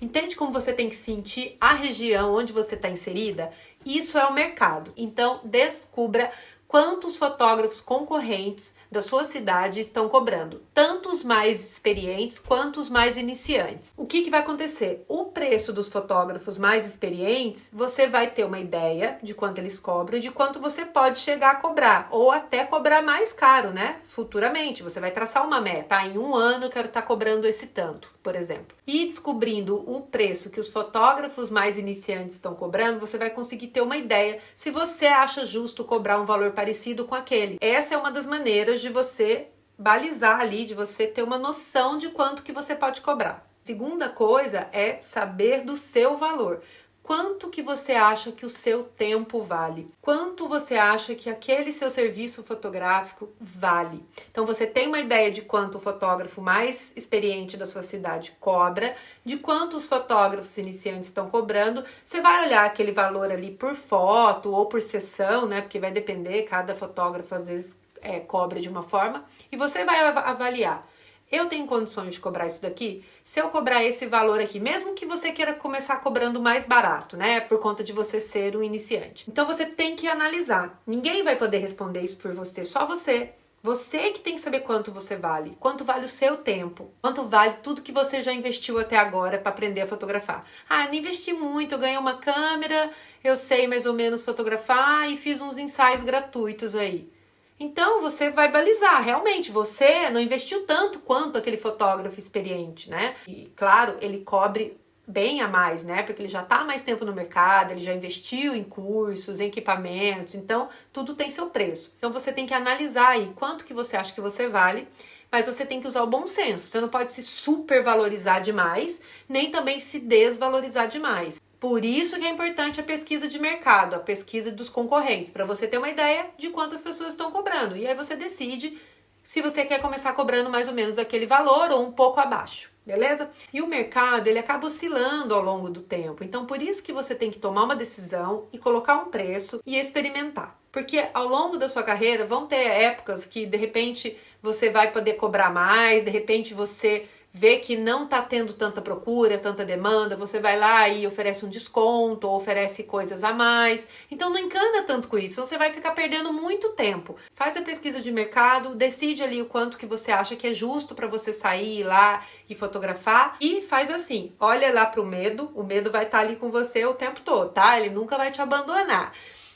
Entende como você tem que sentir a região onde você está inserida? Isso é o mercado. Então, descubra quantos fotógrafos concorrentes da sua cidade estão cobrando, tanto os mais experientes quanto os mais iniciantes. O que vai acontecer? O preço dos fotógrafos mais experientes, você vai ter uma ideia de quanto eles cobram e de quanto você pode chegar a cobrar, ou até cobrar mais caro, né? Futuramente, você vai traçar uma meta. Em um ano eu quero estar cobrando esse tanto, por exemplo. E descobrindo o preço que os fotógrafos mais iniciantes estão cobrando, você vai conseguir ter uma ideia se você acha justo cobrar um valor parecido com aquele. Essa é uma das maneiras de você balizar ali, de você ter uma noção de quanto que você pode cobrar. Segunda coisa é saber do seu valor. Quanto que você acha que o seu tempo vale? Quanto você acha que aquele seu serviço fotográfico vale? Então você tem uma ideia de quanto o fotógrafo mais experiente da sua cidade cobra, de quanto os fotógrafos iniciantes estão cobrando. Você vai olhar aquele valor ali por foto ou por sessão, né? Porque vai depender, cada fotógrafo às vezes cobra de uma forma, e você vai avaliar. eu tenho condições de cobrar isso daqui? Se eu cobrar esse valor aqui, mesmo que você queira começar cobrando mais barato, né? Por conta de você ser um iniciante. Então você tem que analisar. Ninguém vai poder responder isso por você, só você. Você que tem que saber quanto você vale, quanto vale o seu tempo, quanto vale tudo que você já investiu até agora para aprender a fotografar. Ah, eu não investi muito, eu ganhei uma câmera, eu sei mais ou menos fotografar e fiz uns ensaios gratuitos aí. Então você vai balizar, realmente, você não investiu tanto quanto aquele fotógrafo experiente, né? E claro, ele cobre bem a mais, né? Porque ele já está há mais tempo no mercado, ele já investiu em cursos, em equipamentos, então tudo tem seu preço. Então você tem que analisar aí quanto que você acha que você vale, mas você tem que usar o bom senso. Você não pode se supervalorizar demais, nem também se desvalorizar demais. Por isso que é importante a pesquisa de mercado, a pesquisa dos concorrentes, para você ter uma ideia de quantas pessoas estão cobrando. E aí você decide se você quer começar cobrando mais ou menos aquele valor ou um pouco abaixo, beleza? E o mercado, ele acaba oscilando ao longo do tempo. Então, por isso que você tem que tomar uma decisão e colocar um preço e experimentar. Porque ao longo da sua carreira vão ter épocas que, de repente, você vai poder cobrar mais, de repente você vê que não está tendo tanta procura, tanta demanda, você vai lá e oferece um desconto ou oferece coisas a mais. Então não encana tanto com isso, você vai ficar perdendo muito tempo. Faz a pesquisa de mercado, decide ali o quanto que você acha que é justo para você sair lá e fotografar e faz assim, olha lá pro medo, o medo vai estar ali com você o tempo todo, tá? Ele nunca vai te abandonar.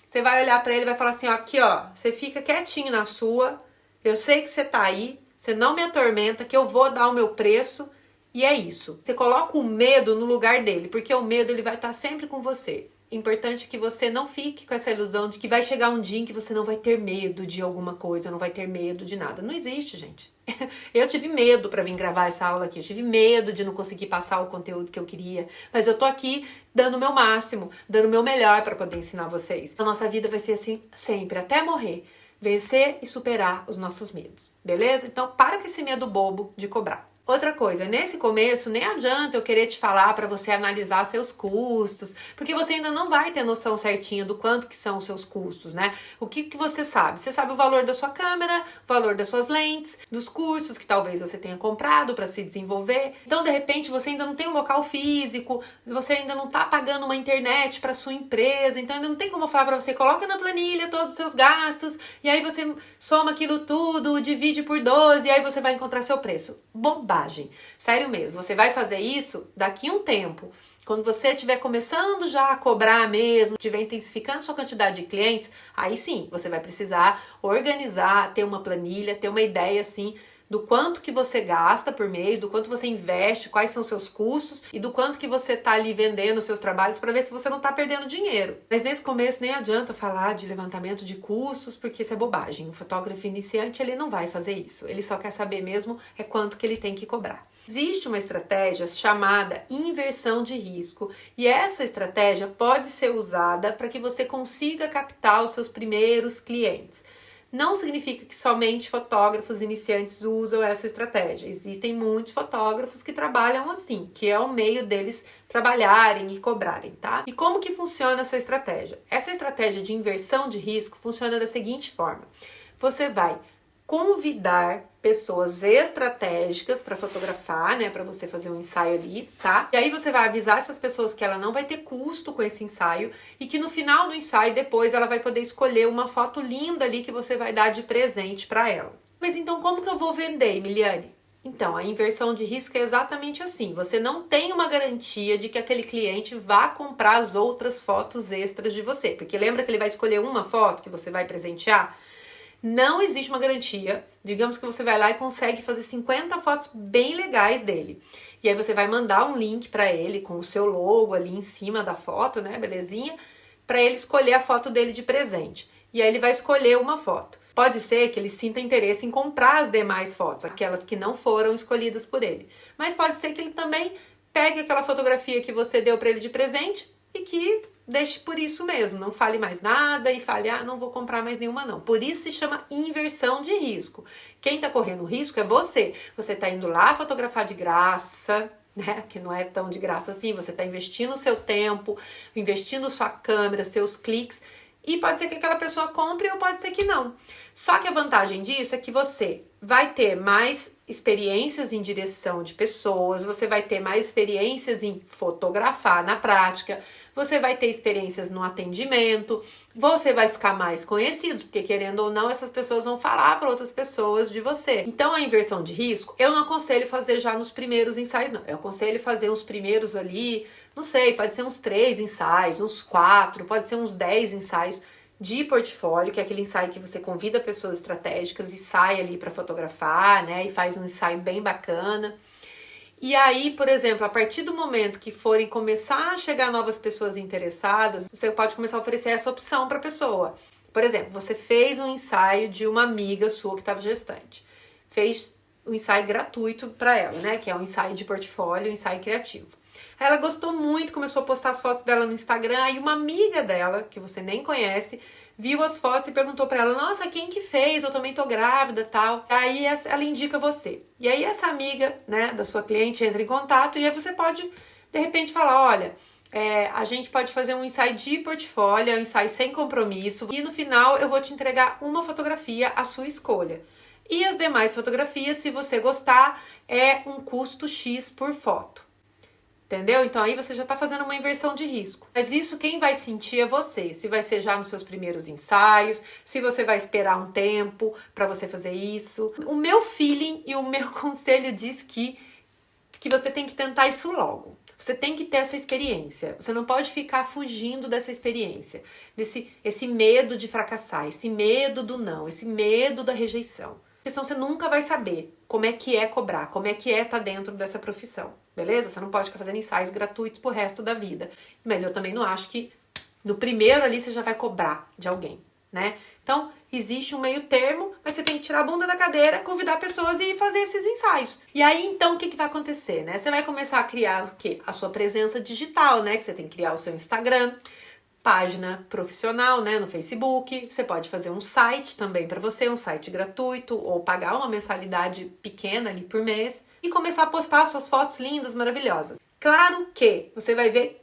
Você vai olhar para ele e vai falar assim, ó, aqui ó, você fica quietinho na sua, eu sei que você tá aí, você não me atormenta, que eu vou dar o meu preço e é isso. Você coloca o medo no lugar dele, porque o medo ele vai estar sempre com você. Importante que você não fique com essa ilusão de que vai chegar um dia em que você não vai ter medo de alguma coisa, não vai ter medo de nada. Não existe, gente. Eu tive medo para vir gravar essa aula aqui, eu tive medo de não conseguir passar o conteúdo que eu queria, mas eu tô aqui dando o meu máximo, dando o meu melhor para poder ensinar vocês. A nossa vida vai ser assim sempre, até morrer. Vencer e superar os nossos medos, beleza? Então para com esse medo bobo de cobrar. Outra coisa, nesse começo nem adianta eu querer te falar para você analisar seus custos, porque você ainda não vai ter noção certinha do quanto que são os seus custos, né? O que que você sabe? Você sabe o valor da sua câmera, o valor das suas lentes, dos cursos que talvez você tenha comprado para se desenvolver. Então, de repente, você ainda não tem um local físico, você ainda não tá pagando uma internet para sua empresa, então ainda não tem como eu falar para você, coloca na planilha todos os seus gastos, e aí você soma aquilo tudo, divide por 12, e aí você vai encontrar seu preço. Bobagem. Sério mesmo, você vai fazer isso daqui a um tempo. Quando você estiver começando já a cobrar mesmo, estiver intensificando sua quantidade de clientes, aí sim, você vai precisar organizar, ter uma planilha, ter uma ideia assim do quanto que você gasta por mês, do quanto você investe, quais são os seus custos e do quanto que você está ali vendendo os seus trabalhos para ver se você não está perdendo dinheiro. Mas nesse começo nem adianta falar de levantamento de custos, porque isso é bobagem. O fotógrafo iniciante, ele não vai fazer isso. Ele só quer saber mesmo é quanto que ele tem que cobrar. Existe uma estratégia chamada inversão de risco e essa estratégia pode ser usada para que você consiga captar os seus primeiros clientes. Não significa que somente fotógrafos iniciantes usam essa estratégia. Existem muitos fotógrafos que trabalham assim, que é o meio deles trabalharem e cobrarem, tá? E como que funciona essa estratégia? Essa estratégia de inversão de risco funciona da seguinte forma. Você vai convidar pessoas estratégicas para fotografar, né, para você fazer um ensaio ali, tá? E aí você vai avisar essas pessoas que ela não vai ter custo com esse ensaio e que no final do ensaio, depois, ela vai poder escolher uma foto linda ali que você vai dar de presente para ela. Mas então como que eu vou vender, Emiliane? Então, a inversão de risco é exatamente assim. Você não tem uma garantia de que aquele cliente vá comprar as outras fotos extras de você, porque lembra que ele vai escolher uma foto que você vai presentear? Não existe uma garantia. Digamos que você vai lá e consegue fazer 50 fotos bem legais dele. E aí você vai mandar um link para ele com o seu logo ali em cima da foto, né, belezinha? Para ele escolher a foto dele de presente. E aí ele vai escolher uma foto. Pode ser que ele sinta interesse em comprar as demais fotos, aquelas que não foram escolhidas por ele. Mas pode ser que ele também pegue aquela fotografia que você deu para ele de presente e que deixe por isso mesmo, não fale mais nada e fale, não vou comprar mais nenhuma não. Por isso se chama inversão de risco. Quem tá correndo risco é você. Você tá indo lá fotografar de graça, né? Que não é tão de graça assim, você tá investindo o seu tempo, investindo sua câmera, seus cliques, e pode ser que aquela pessoa compre ou pode ser que não. Só que a vantagem disso é que você vai ter mais experiências em direção de pessoas, você vai ter mais experiências em fotografar na prática, você vai ter experiências no atendimento, você vai ficar mais conhecido, porque querendo ou não, essas pessoas vão falar para outras pessoas de você. Então a inversão de risco, eu não aconselho fazer já nos primeiros ensaios, não. Eu aconselho fazer os primeiros ali, não sei, pode ser uns 3 ensaios, uns 4, pode ser uns 10 ensaios de portfólio, que é aquele ensaio que você convida pessoas estratégicas e sai ali para fotografar, né? E faz um ensaio bem bacana. E aí, por exemplo, a partir do momento que forem começar a chegar novas pessoas interessadas, você pode começar a oferecer essa opção para a pessoa. Por exemplo, você fez um ensaio de uma amiga sua que estava gestante. Fez um ensaio gratuito para ela, né? Que é um ensaio de portfólio, um ensaio criativo. Ela gostou muito, começou a postar as fotos dela no Instagram, aí uma amiga dela, que você nem conhece, viu as fotos e perguntou pra ela, nossa, quem que fez? Eu também tô grávida e tal. Aí ela indica você. E aí essa amiga, né, da sua cliente entra em contato e aí você pode, de repente, falar, olha, a gente pode fazer um ensaio de portfólio, um ensaio sem compromisso, e no final eu vou te entregar uma fotografia à sua escolha. E as demais fotografias, se você gostar, é um custo X por foto. Entendeu? Então aí você já tá fazendo uma inversão de risco. Mas isso quem vai sentir é você. Se vai ser já nos seus primeiros ensaios, se você vai esperar um tempo para você fazer isso. O meu feeling e o meu conselho diz que você tem que tentar isso logo. Você tem que ter essa experiência. Você não pode ficar fugindo dessa experiência. Esse medo de fracassar, esse medo do não, esse medo da rejeição. Porque senão você nunca vai saber como é que é cobrar, como é que é estar dentro dessa profissão, beleza? Você não pode ficar fazendo ensaios gratuitos pro resto da vida. Mas eu também não acho que no primeiro ali você já vai cobrar de alguém, né? Então, existe um meio termo, mas você tem que tirar a bunda da cadeira, convidar pessoas e fazer esses ensaios. E aí, então, o que vai acontecer, né? Você vai começar a criar o quê? A sua presença digital, né? Que você tem que criar o seu Instagram, página profissional, né, no Facebook. Você pode fazer um site também para você, um site gratuito, ou pagar uma mensalidade pequena ali por mês e começar a postar suas fotos lindas, maravilhosas. Claro que você vai ver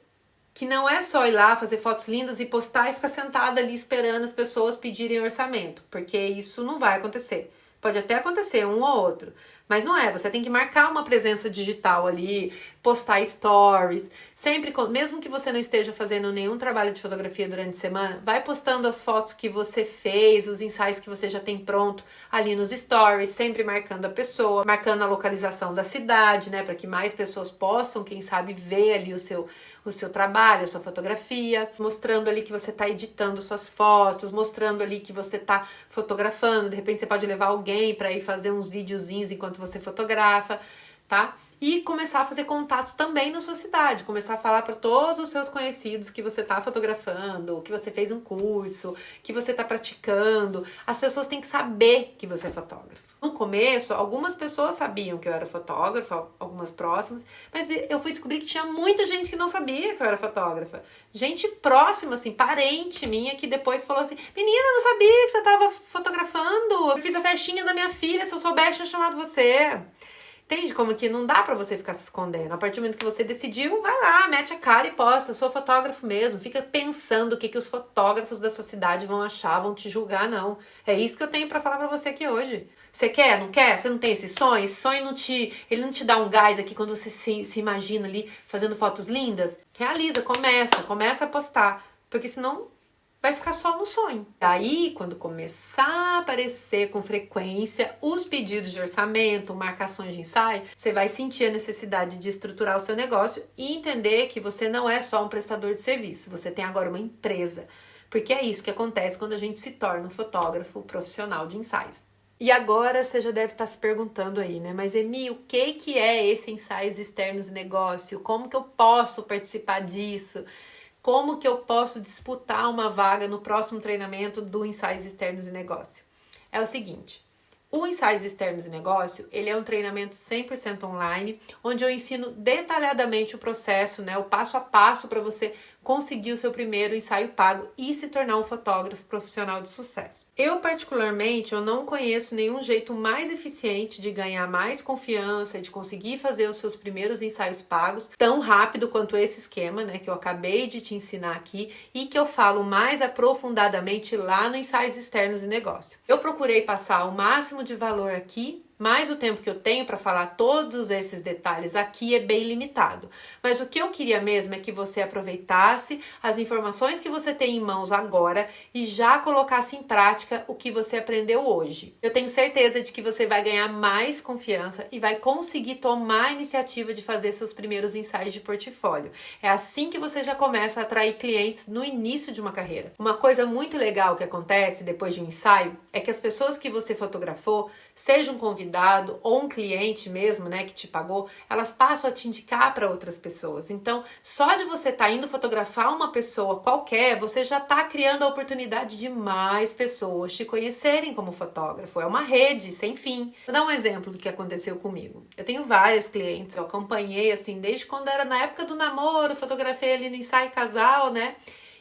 que não é só ir lá fazer fotos lindas e postar e ficar sentada ali esperando as pessoas pedirem orçamento, porque isso não vai acontecer. Pode até acontecer um ou outro, mas não é. Você tem que marcar uma presença digital ali, postar stories. Sempre, mesmo que você não esteja fazendo nenhum trabalho de fotografia durante a semana, vai postando as fotos que você fez, os ensaios que você já tem pronto ali nos stories, sempre marcando a pessoa, marcando a localização da cidade, né, para que mais pessoas possam, quem sabe, ver ali o seu trabalho, a sua fotografia, mostrando ali que você está editando suas fotos, mostrando ali que você está fotografando. De repente você pode levar alguém para ir fazer uns videozinhos enquanto você fotografa, tá? E começar a fazer contatos também na sua cidade, começar a falar para todos os seus conhecidos que você está fotografando, que você fez um curso, que você está praticando. As pessoas têm que saber que você é fotógrafo. No começo, algumas pessoas sabiam que eu era fotógrafa, algumas próximas, mas eu fui descobrir que tinha muita gente que não sabia que eu era fotógrafa. Gente próxima, assim, parente minha, que depois falou assim, menina, não sabia que você estava fotografando, eu fiz a festinha da minha filha, se eu soubesse, tinha chamado você. Entende como que não dá pra você ficar se escondendo? A partir do momento que você decidiu, vai lá, mete a cara e posta. Eu sou fotógrafo mesmo. Fica pensando o que os fotógrafos da sua cidade vão achar, vão te julgar, não. É isso que eu tenho pra falar pra você aqui hoje. Você quer, não quer? Você não tem esse sonho? Esse sonho ele não te dá um gás aqui quando você se imagina ali fazendo fotos lindas? Realiza, começa a postar. Porque senão vai ficar só no sonho. Aí, quando começar a aparecer com frequência os pedidos de orçamento, marcações de ensaio, você vai sentir a necessidade de estruturar o seu negócio e entender que você não é só um prestador de serviço, você tem agora uma empresa. Porque é isso que acontece quando a gente se torna um fotógrafo profissional de ensaios. E agora você já deve estar se perguntando aí, né? Mas Emi, o que é esse ensaios externos e negócio? Como que eu posso participar disso? Como que eu posso disputar uma vaga no próximo treinamento do Ensaios Externos e Negócio? É o seguinte, o Ensaios Externos e Negócio, ele é um treinamento 100% online, onde eu ensino detalhadamente o processo, né, o passo a passo para você conseguir o seu primeiro ensaio pago e se tornar um fotógrafo profissional de sucesso. Eu, particularmente, eu não conheço nenhum jeito mais eficiente de ganhar mais confiança, de conseguir fazer os seus primeiros ensaios pagos tão rápido quanto esse esquema, né, que eu acabei de te ensinar aqui e que eu falo mais aprofundadamente lá no Ensaios Externos e Negócio. Eu procurei passar o máximo de valor aqui, mas o tempo que eu tenho para falar todos esses detalhes aqui é bem limitado. Mas o que eu queria mesmo é que você aproveitasse as informações que você tem em mãos agora e já colocasse em prática o que você aprendeu hoje. Eu tenho certeza de que você vai ganhar mais confiança e vai conseguir tomar a iniciativa de fazer seus primeiros ensaios de portfólio. É assim que você já começa a atrair clientes no início de uma carreira. Uma coisa muito legal que acontece depois de um ensaio é que as pessoas que você fotografou, seja um convidado ou um cliente mesmo, né, que te pagou, elas passam a te indicar para outras pessoas. Então, só de você estar indo fotografar uma pessoa qualquer, você já está criando a oportunidade de mais pessoas te conhecerem como fotógrafo. É uma rede sem fim. Vou dar um exemplo do que aconteceu comigo. Eu tenho várias clientes, eu acompanhei assim desde quando era na época do namoro, fotografei ali no ensaio casal, né?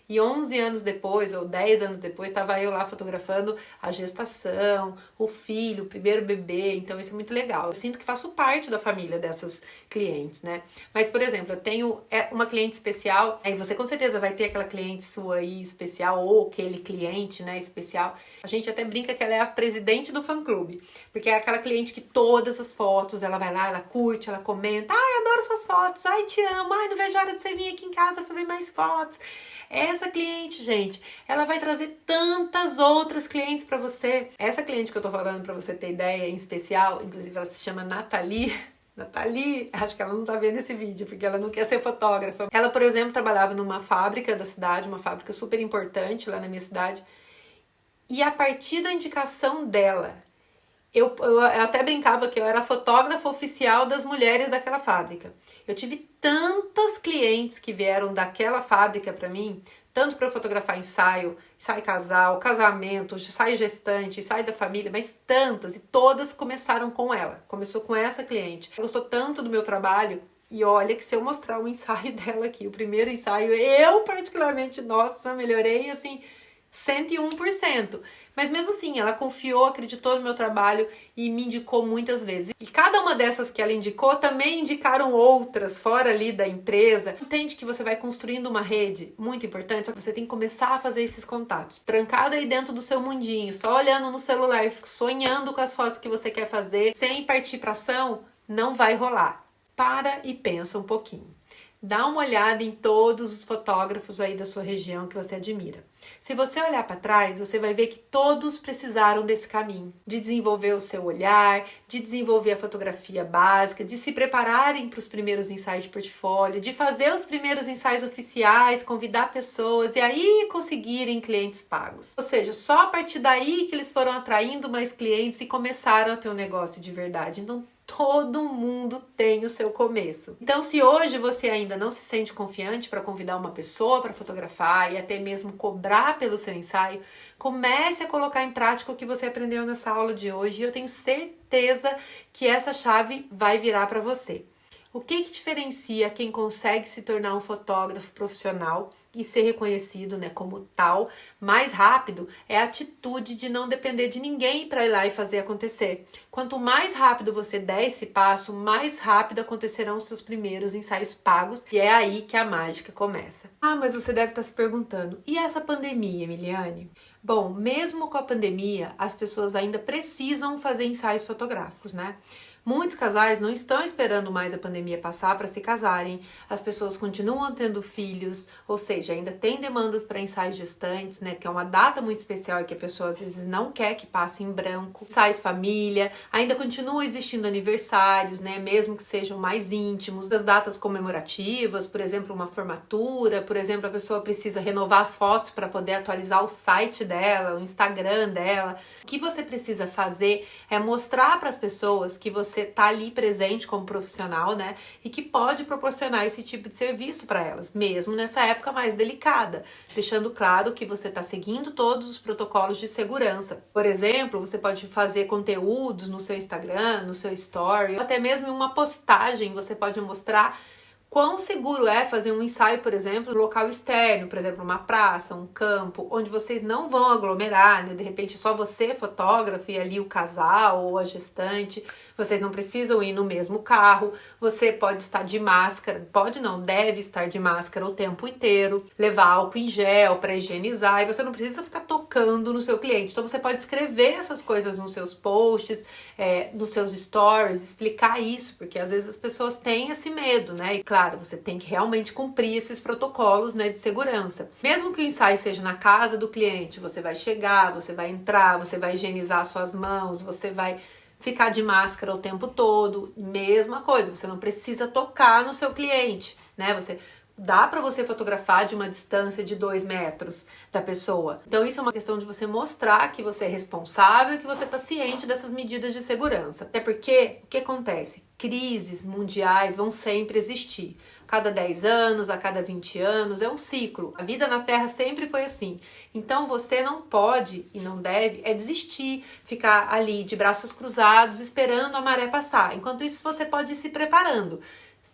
E 11 anos depois, ou 10 anos depois, estava eu lá fotografando a gestação, o filho, o primeiro bebê. Então isso é muito legal. Eu sinto que faço parte da família dessas clientes, né? Mas, por exemplo, eu tenho uma cliente especial, aí você com certeza vai ter aquela cliente sua aí especial, ou aquele cliente, né, especial. A gente até brinca que ela é a presidente do fã-clube, porque é aquela cliente que todas as fotos, ela vai lá, ela curte, ela comenta, ai, adoro suas fotos, ai, te amo, ai, não vejo a hora de você vir aqui em casa fazer mais fotos. Essa cliente, gente, ela vai trazer tantas outras clientes para você. Essa cliente que eu tô falando, para você ter ideia, em especial, inclusive ela se chama Nathalie. Nathalie, acho que ela não tá vendo esse vídeo, porque ela não quer ser fotógrafa. Ela, por exemplo, trabalhava numa fábrica da cidade, uma fábrica super importante lá na minha cidade. E a partir da indicação dela, eu até brincava que eu era a fotógrafa oficial das mulheres daquela fábrica. Eu tive tantas clientes que vieram daquela fábrica para mim, tanto para eu fotografar ensaio casal, casamento, ensaio gestante, ensaio da família, mas tantas, e todas começaram com ela. Começou com essa cliente. Ela gostou tanto do meu trabalho, e olha que se eu mostrar o ensaio dela aqui, o primeiro ensaio, eu particularmente, nossa, melhorei assim 101%. Mas mesmo assim, ela confiou, acreditou no meu trabalho e me indicou muitas vezes. E cada uma dessas que ela indicou, também indicaram outras fora ali da empresa. Entende que você vai construindo uma rede muito importante, só que você tem que começar a fazer esses contatos. Trancada aí dentro do seu mundinho, só olhando no celular, sonhando com as fotos que você quer fazer, sem partir para ação, não vai rolar. Para e pensa um pouquinho. Dá uma olhada em todos os fotógrafos aí da sua região que você admira. Se você olhar para trás, você vai ver que todos precisaram desse caminho, de desenvolver o seu olhar, de desenvolver a fotografia básica, de se prepararem para os primeiros ensaios de portfólio, de fazer os primeiros ensaios oficiais, convidar pessoas e aí conseguirem clientes pagos. Ou seja, só a partir daí que eles foram atraindo mais clientes e começaram a ter um negócio de verdade. Então, todo mundo tem o seu começo. Então, se hoje você ainda não se sente confiante para convidar uma pessoa para fotografar e até mesmo cobrar pelo seu ensaio, comece a colocar em prática o que você aprendeu nessa aula de hoje e eu tenho certeza que essa chave vai virar para você. O que diferencia quem consegue se tornar um fotógrafo profissional e ser reconhecido, né, como tal, mais rápido, é a atitude de não depender de ninguém para ir lá e fazer acontecer. Quanto mais rápido você der esse passo, mais rápido acontecerão os seus primeiros ensaios pagos e é aí que a mágica começa. Ah, mas você deve estar se perguntando, e essa pandemia, Emiliane? Bom, mesmo com a pandemia, as pessoas ainda precisam fazer ensaios fotográficos, né? Muitos casais não estão esperando mais a pandemia passar para se casarem, as pessoas continuam tendo filhos, ou seja, ainda tem demandas para ensaios gestantes, né, que é uma data muito especial e que a pessoa às vezes não quer que passe em branco. Ensaios família, ainda continua existindo aniversários, né, mesmo que sejam mais íntimos, as datas comemorativas, por exemplo, uma formatura, por exemplo, a pessoa precisa renovar as fotos para poder atualizar o site dela, o Instagram dela. O que você precisa fazer é mostrar para as pessoas que você tá ali presente como profissional, né? E que pode proporcionar esse tipo de serviço para elas, mesmo nessa época mais delicada, deixando claro que você tá seguindo todos os protocolos de segurança. Por exemplo, você pode fazer conteúdos no seu Instagram, no seu story, ou até mesmo em uma postagem você pode mostrar quão seguro é fazer um ensaio, por exemplo, no local externo, por exemplo, uma praça, um campo, onde vocês não vão aglomerar, né? De repente só você, fotógrafo, e ali o casal ou a gestante, vocês não precisam ir no mesmo carro, você pode estar de máscara, pode não, deve estar de máscara o tempo inteiro, levar álcool em gel para higienizar, e você não precisa ficar tocando no seu cliente. Então você pode escrever essas coisas nos seus posts, nos seus stories, explicar isso, porque às vezes as pessoas têm esse medo, né? E claro, você tem que realmente cumprir esses protocolos, né, de segurança. Mesmo que o ensaio seja na casa do cliente, você vai chegar, você vai entrar, você vai higienizar suas mãos, você vai ficar de máscara o tempo todo, mesma coisa, você não precisa tocar no seu cliente, né? Dá para você fotografar de uma distância de 2 metros da pessoa. Então isso é uma questão de você mostrar que você é responsável e que você está ciente dessas medidas de segurança. Até porque, o que acontece? Crises mundiais vão sempre existir. A cada 10 anos, a cada 20 anos, é um ciclo. A vida na Terra sempre foi assim. Então você não pode e não deve desistir, ficar ali de braços cruzados esperando a maré passar. Enquanto isso, você pode ir se preparando.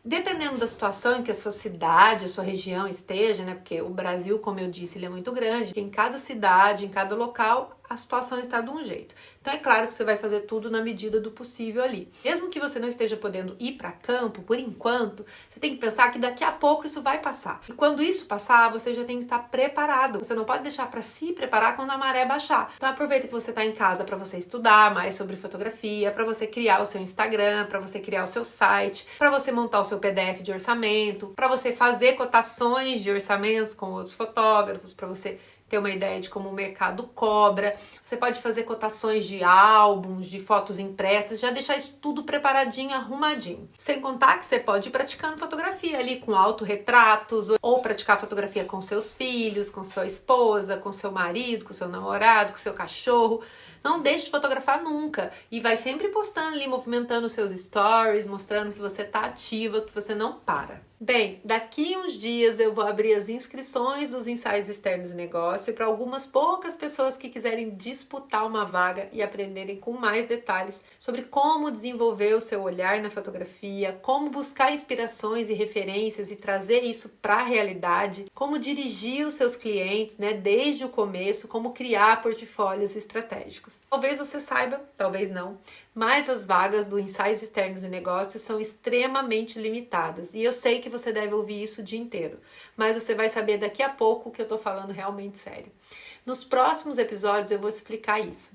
Dependendo da situação em que a sua cidade, a sua região esteja, né? Porque o Brasil, como eu disse, ele é muito grande. Em cada cidade, em cada local, a situação está de um jeito. Então é claro que você vai fazer tudo na medida do possível ali. Mesmo que você não esteja podendo ir para campo, por enquanto, você tem que pensar que daqui a pouco isso vai passar. E quando isso passar, você já tem que estar preparado. Você não pode deixar para se preparar quando a maré baixar. Então aproveita que você está em casa para você estudar mais sobre fotografia, para você criar o seu Instagram, para você criar o seu site, para você montar o seu PDF de orçamento, para você fazer cotações de orçamentos com outros fotógrafos, para você ter uma ideia de como o mercado cobra. Você pode fazer cotações de álbuns, de fotos impressas, já deixar isso tudo preparadinho, arrumadinho. Sem contar que você pode ir praticando fotografia ali com autorretratos, ou praticar fotografia com seus filhos, com sua esposa, com seu marido, com seu namorado, com seu cachorro. Não deixe de fotografar nunca. E vai sempre postando ali, movimentando seus stories, mostrando que você tá ativa, que você não para. Bem, daqui uns dias eu vou abrir as inscrições dos ensaios externos de negócio para algumas poucas pessoas que quiserem disputar uma vaga e aprenderem com mais detalhes sobre como desenvolver o seu olhar na fotografia, como buscar inspirações e referências e trazer isso para a realidade, como dirigir os seus clientes, né, desde o começo, como criar portfólios estratégicos. Talvez você saiba, talvez não, mas as vagas do ensaios externos de negócios são extremamente limitadas. E eu sei que você deve ouvir isso o dia inteiro, mas você vai saber daqui a pouco que eu tô falando realmente sério. Nos próximos episódios eu vou te explicar isso.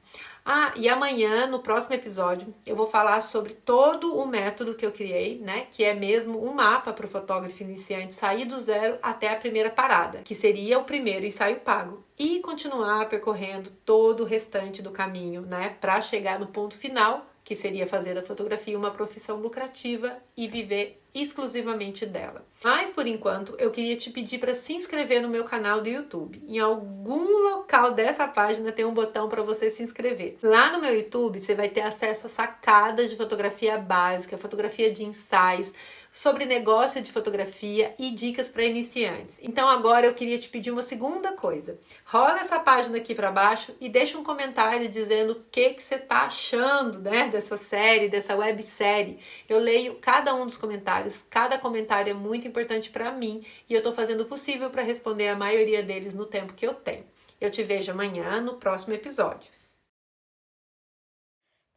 E amanhã, no próximo episódio, eu vou falar sobre todo o método que eu criei, né? Que é mesmo um mapa para o fotógrafo iniciante sair do zero até a primeira parada, que seria o primeiro ensaio pago. E continuar percorrendo todo o restante do caminho, né? Para chegar no ponto final, que seria fazer da fotografia uma profissão lucrativa e viver exclusivamente dela. Mas, por enquanto, eu queria te pedir para se inscrever no meu canal do YouTube. Em algum local dessa página tem um botão para você se inscrever. Lá no meu YouTube, você vai ter acesso a sacadas de fotografia básica, fotografia de ensaios, sobre negócio de fotografia e dicas para iniciantes. Então agora eu queria te pedir uma segunda coisa. Rola essa página aqui para baixo e deixa um comentário dizendo o que você tá achando, né, dessa série, dessa websérie. Eu leio cada um dos comentários, cada comentário é muito importante para mim e eu tô fazendo o possível para responder a maioria deles no tempo que eu tenho. Eu te vejo amanhã no próximo episódio.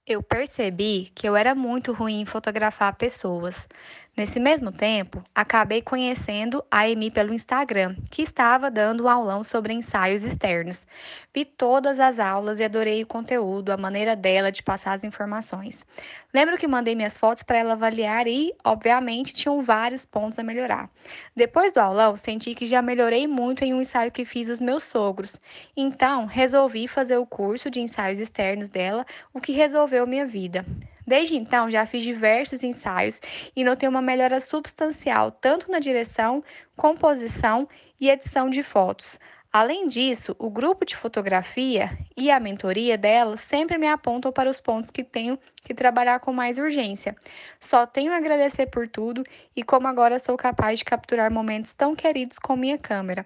Eu percebi que eu era muito ruim em fotografar pessoas. Nesse mesmo tempo, acabei conhecendo a Amy pelo Instagram, que estava dando um aulão sobre ensaios externos. Vi todas as aulas e adorei o conteúdo, a maneira dela de passar as informações. Lembro que mandei minhas fotos para ela avaliar e, obviamente, tinham vários pontos a melhorar. Depois do aulão, senti que já melhorei muito em um ensaio que fiz os meus sogros. Então, resolvi fazer o curso de ensaios externos dela, o que resolveu minha vida. Desde então, já fiz diversos ensaios e notei uma melhora substancial tanto na direção, composição e edição de fotos. Além disso, o grupo de fotografia e a mentoria dela sempre me apontam para os pontos que tenho que trabalhar com mais urgência. Só tenho a agradecer por tudo e como agora sou capaz de capturar momentos tão queridos com minha câmera.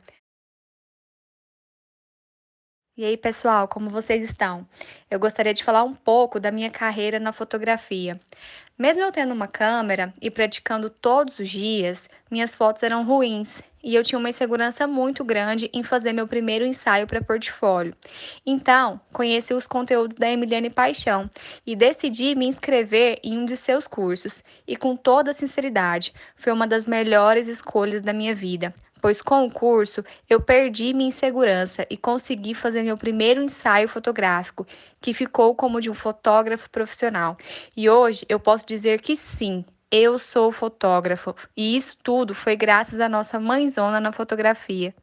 E aí, pessoal, como vocês estão? Eu gostaria de falar um pouco da minha carreira na fotografia. Mesmo eu tendo uma câmera e praticando todos os dias, minhas fotos eram ruins e eu tinha uma insegurança muito grande em fazer meu primeiro ensaio para portfólio. Então, conheci os conteúdos da Emiliane Paixão e decidi me inscrever em um de seus cursos. E com toda sinceridade, foi uma das melhores escolhas da minha vida, pois com o curso eu perdi minha insegurança e consegui fazer meu primeiro ensaio fotográfico, que ficou como de um fotógrafo profissional. E hoje eu posso dizer que sim, eu sou fotógrafo e isso tudo foi graças à nossa mãezona na fotografia.